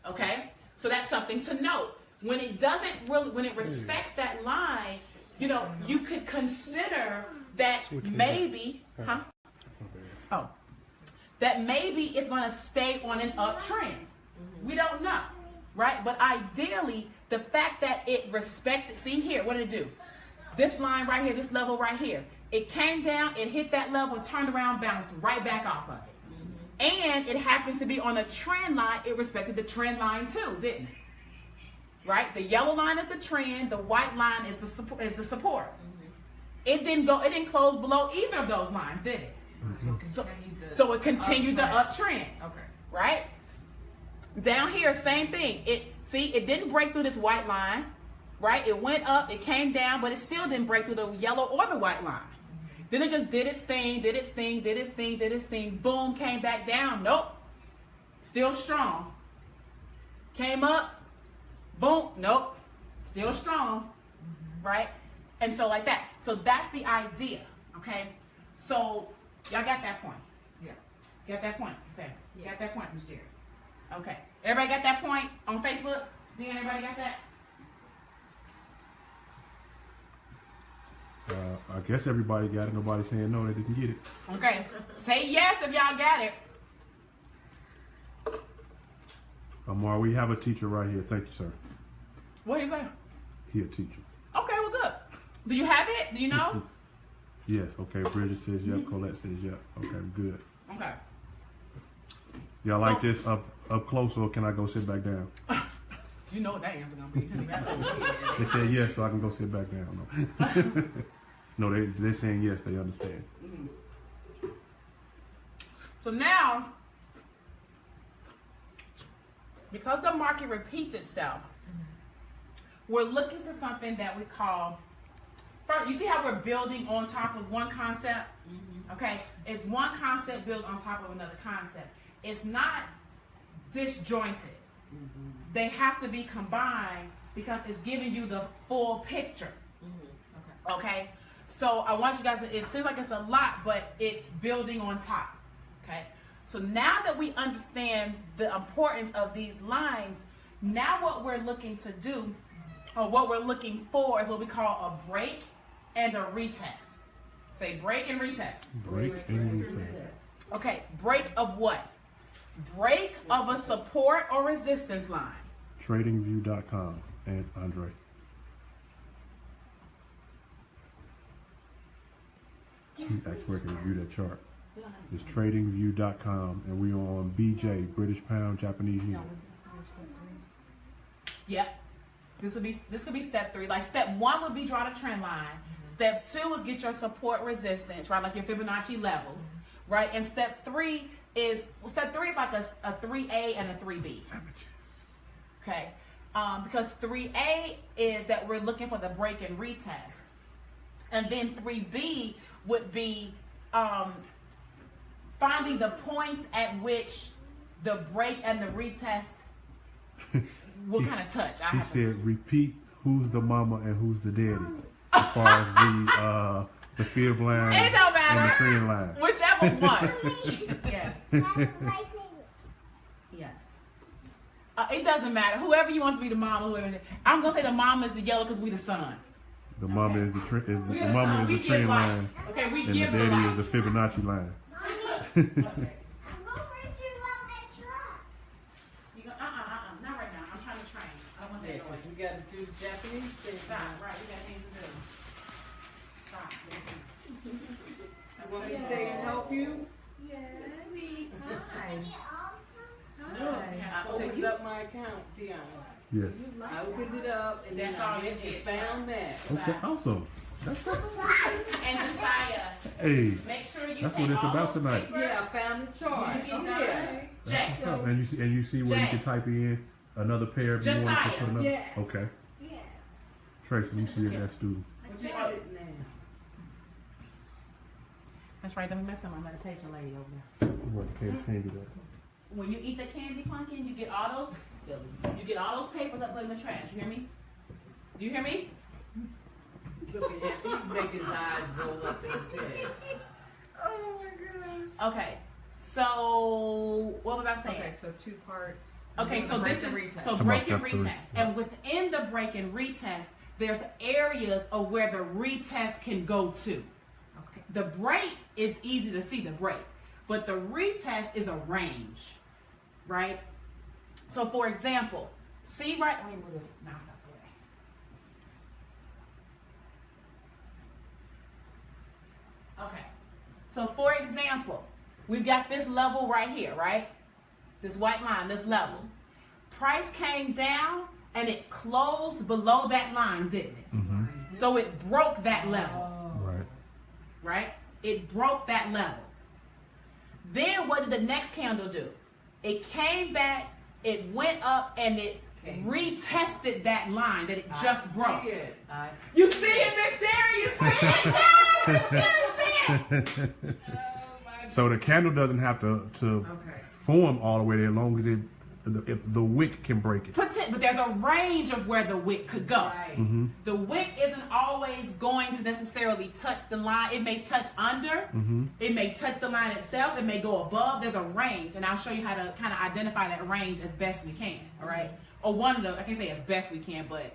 Okay? So that's something to note. When it doesn't really, when it respects that line, you know, you could consider that maybe, that maybe it's going to stay on an uptrend. We don't know, right? But ideally, the fact that it respected, see here, what did it do? This line right here, this level right here, It came down, it hit that level, turned around, bounced right back off of it. And it happens to be on a trend line. It respected the trend line too, didn't it? Right? The yellow line is the trend. The white line is the support. It didn't close below either of those lines, did it? So it continued the uptrend. Okay. Right? Down here, same thing. It didn't break through this white line. Right? It went up, it came down, but it still didn't break through the yellow or the white line. Then it just did its thing, did its thing, did its thing, did its thing. Boom, came back down. Nope. Still strong. Came up. Boom. Nope. Still strong. Right? And so like that. So that's the idea. Okay? So y'all got that point? Yeah. Got that point? Sam? You got that point, Ms. Jerry? Okay. Everybody got that point on Facebook? Dan, everybody got that? I guess everybody got it. Nobody saying no, they didn't get it. Okay. Say yes if y'all got it. Amar, we have a teacher right here. Thank you, sir. What you say? He a teacher. Okay, well, good. Do you have it? Do you know? Yes. Okay. Bridget says yep. Colette says yep. Okay. Good. Okay. Y'all like this up close, or can I go sit back down? You know what that answer gonna be. They said yes, so I can go sit back down. No, they're saying yes. They understand. So now, because the market repeats itself, we're looking for something that we call. First, you see how we're building on top of one concept? Okay, it's one concept built on top of another concept. It's not disjointed. They have to be combined because it's giving you the full picture. Okay, so I want you guys to, it seems like it's a lot, but it's building on top. Okay, so now that we understand the importance of these lines, now what we're looking to do, or what we're looking for, is what we call a break and a retest. Say break and retest. Break and retest. Okay, break of what? Break of a support or resistance line. TradingView.com and Andre. He asked where can review that chart. It's TradingView.com, and we on BJ, British Pound, Japanese Yen. Yep. This could be step 3. Like step 1 would be draw the trend line. Step 2 is get your support resistance, right? Like your Fibonacci levels, right? And step 3 is like a 3A and a 3B. Okay. Because 3A is that we're looking for the break and retest. And then 3B would be finding the points at which the break and the retest will kind of touch. He said, repeat who's the mama and who's the daddy as far as the fib line It don't matter. and the trend line. Whichever one. Yes. Yes. It doesn't matter. Whoever you want to be the mama, whoever. I'm gonna say the mama is the yellow because we the sun. The mama is the We trend give life. line, Okay, we and the give the daddy life. is the Fibonacci line. Okay. You go, not right now. I'm trying to train. I don't want Yeah, that noise. 'cause we got to do Japanese things. Stop. Right, we got things to do. Stop. You want me to stay and help you? Yes. Sweet time. No. I opened up my account, Deanna. Yes. I opened it up and then That's all I you went and get. found that. Okay, awesome. And Josiah, Hey, make sure you that's take what it's all about those tonight. papers. Yeah, I found the chart. You get Oh, done. yeah. that's Jay. what's up. And you see where you Jay. can type in another pair if you want to Josiah. put another. Yes. Okay. Yes. Tracy, you see if that's student. I got it now. That's right, don't be messing with my meditation lady over there. What can't do that? When you eat the candy pumpkin, you get all those silly. You get all those papers I put in the trash. You hear me? Do you hear me? Look at him. He's making his eyes roll up in his head. Oh my gosh. Okay. So what was I saying? Okay, so 2 parts. Okay, so Break this and is retest. so Come on, break step and 3. retest, and within the break and retest, there's areas of where the retest can go to. Okay, the break is easy to see the break, but the retest is a range, right? So for example, see right. Let me move this mouse out the way. So for example, we've got this level right here, right? This white line, this level. Price came down and it closed below that line, didn't it? Mm-hmm. So it broke that level, Right. right? It broke that level. Then what did the next candle do? It came back, it went up, and it retested that line that it just broke. I see You see it, Miss Jerry? You see it? Yes, Miss Jerry, see it? So the candle doesn't have to Okay. form all the way there, as long as the wick can break it. But there's a range of where the wick could go. Right. Mm-hmm. The wick isn't always going to necessarily touch the line. It may touch under. Mm-hmm. It may touch the line itself. It may go above. There's a range, and I'll show you how to kind of identify that range as best we can. All right, or one of the, I can't say as best we can, but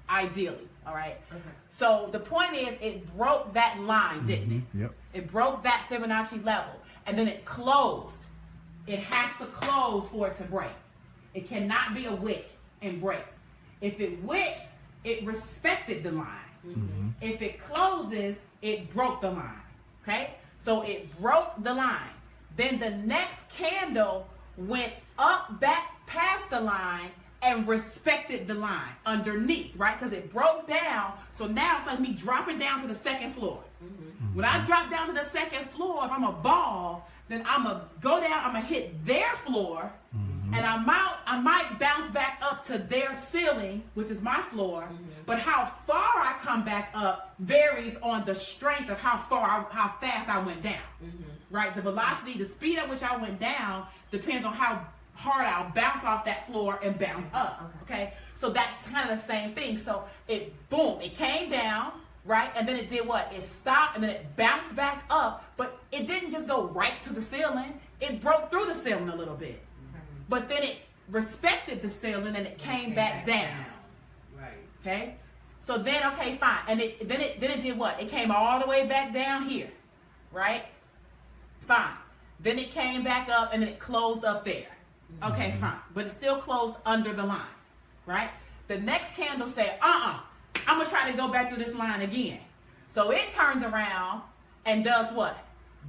ideally. All right. Okay. So the point is, it broke that line, didn't it? Yep. It broke that Fibonacci level, and then it closed. It has to close for it to break. It cannot be a wick and break. If it wicks, it respected the line. Mm-hmm. If it closes, it broke the line. Okay? So it broke the line. Then the next candle went up back past the line and respected the line underneath, right? Because it broke down. So now it's like me dropping down to the second floor. Mm-hmm. When I drop down to the second floor, if I'm a ball, then I'm going to go down, I'm going to hit their floor, and I might bounce back up to their ceiling, which is my floor, but how far I come back up varies on the strength of how fast I went down, right? The velocity, the speed at which I went down depends on how hard I'll bounce off that floor and bounce up, okay? So that's kind of the same thing. So it, boom, it came down, right? And then it did what? It stopped and then it bounced back up, but it didn't just go right to the ceiling. It broke through the ceiling a little bit. But then it respected the ceiling and it came back down. Right. Okay? So then, okay, fine. And then it did what? It came all the way back down here. Right? Fine. Then it came back up and then it closed up there. Okay, fine. But it still closed under the line. Right? The next candle said, I'm going to try to go back through this line again. So it turns around and does what?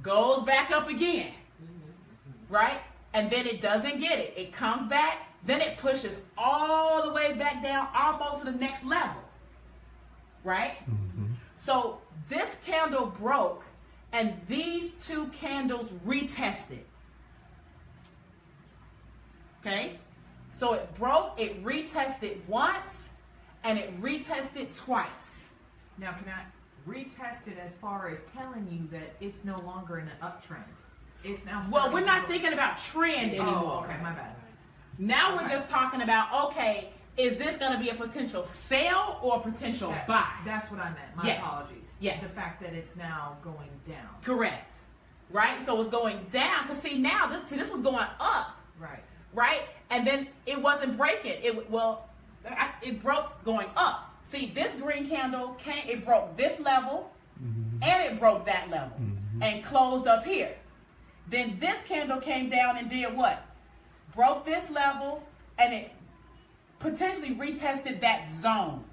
Goes back up again. Right? And then it doesn't get it. It comes back, then it pushes all the way back down almost to the next level. Right? Mm-hmm. So this candle broke and these two candles retested. Okay? So it broke, it retested once, and it retested twice. Now, can I retest it as far as telling you that it's no longer in an uptrend? It's now. Well, we're not starting to thinking about trend anymore. Oh, okay, my bad. Now we're just talking about, okay, is this going to be a potential sale or a potential buy? That's what I meant. My Yes. apologies. Yes. The fact that it's now going down. Correct. Right? So it's going down. Because see, now this was going up. Right. Right? And then it wasn't breaking. It broke going up. See, this green candle it broke this level and it broke that level and closed up here. Then this candle came down and did what? Broke this level and it potentially retested that zone.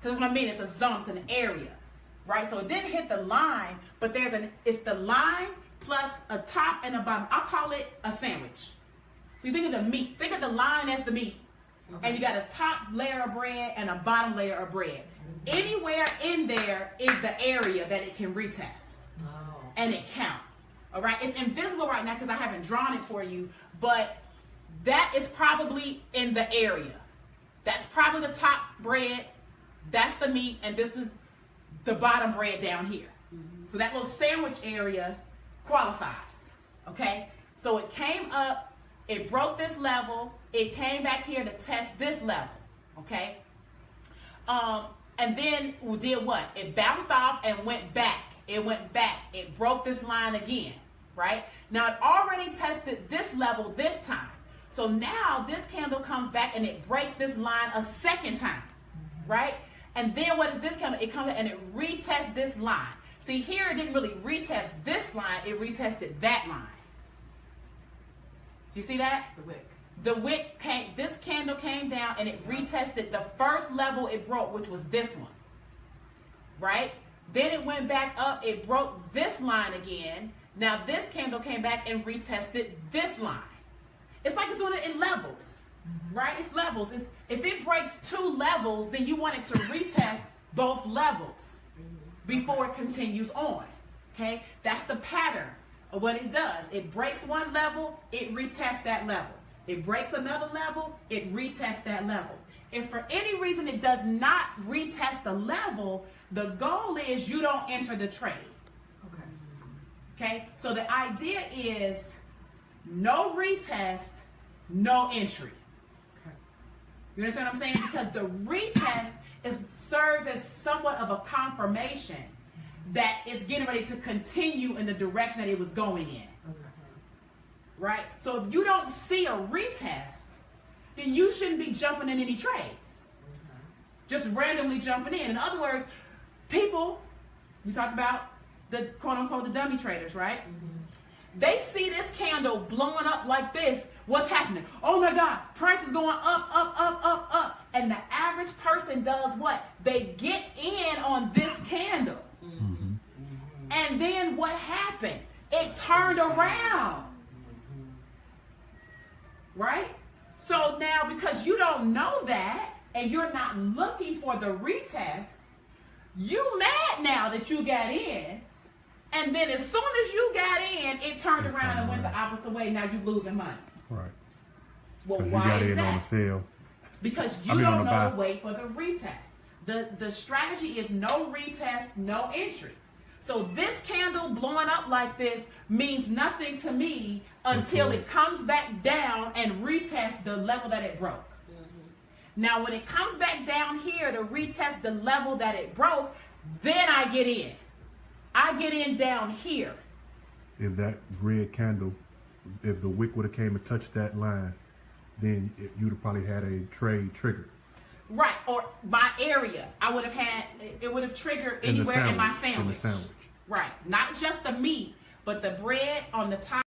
Because what I mean, it's a zone, it's an area, right? So it didn't hit the line, but it's the line plus a top and a bottom. I'll call it a sandwich. So you think of the meat. Think of the line as the meat. And you got a top layer of bread and a bottom layer of bread. Anywhere in there is the area that it can retest. And it counts. All right, it's invisible right now because I haven't drawn it for you, but that is probably in the area. That's probably the top bread, that's the meat, and this is the bottom bread down here. So that little sandwich area qualifies, okay? So it came up, it broke this level, it came back here to test this level, okay? And then we did what? It bounced off and went back. It went back. It broke this line again, right? Now, it already tested this level this time. So now this candle comes back and it breaks this line a second time, right? And then what is this candle? It comes and it retests this line. See, here it didn't really retest this line. It retested that line. Do you see that? The wick came, this candle came down and it retested the first level it broke, which was this one, right? Then it went back up, it broke this line again, Now this candle came back and retested this line. It's like it's doing it in levels, right? It's levels. If it breaks 2 levels, then you want it to retest both levels before it continues on, okay? That's the pattern of what it does. It breaks one level, it retests that level. It breaks another level, it retests that level. If for any reason it does not retest the level, the goal is you don't enter the trade. Okay, so the idea is no retest, no entry. You understand what I'm saying? Because the retest serves as somewhat of a confirmation that it's getting ready to continue in the direction that it was going in. Right? So if you don't see a retest, then you shouldn't be jumping in any trades. Just randomly jumping in. In other words, people, we talked about the quote unquote the dummy traders, right? They see this candle blowing up like this. What's happening? Oh my God, price is going up, up, up, up, up. And the average person does what? They get in on this candle. And then what happened? It turned around. Right? So now because you don't know that and you're not looking for the retest, you mad now that you got in. And then as soon as you got in, it turned around and went the opposite way. Now you're losing money. Right. Well, You why got is in on the that? sale. Because you on don't the know buy. to wait for the retest. The strategy is no retest, no entry. So this candle blowing up like this means nothing to me until it comes back down and retests the level that it broke. Now when it comes back down here to retest the level that it broke, then I get in. I get in down here. If that red candle, if the wick would have came and touched that line, then you'd have probably had a trade triggered. Right, or my area. I would have had, it would have triggered anywhere in my sandwich. In the sandwich. Right, not just the meat, but the bread on the top.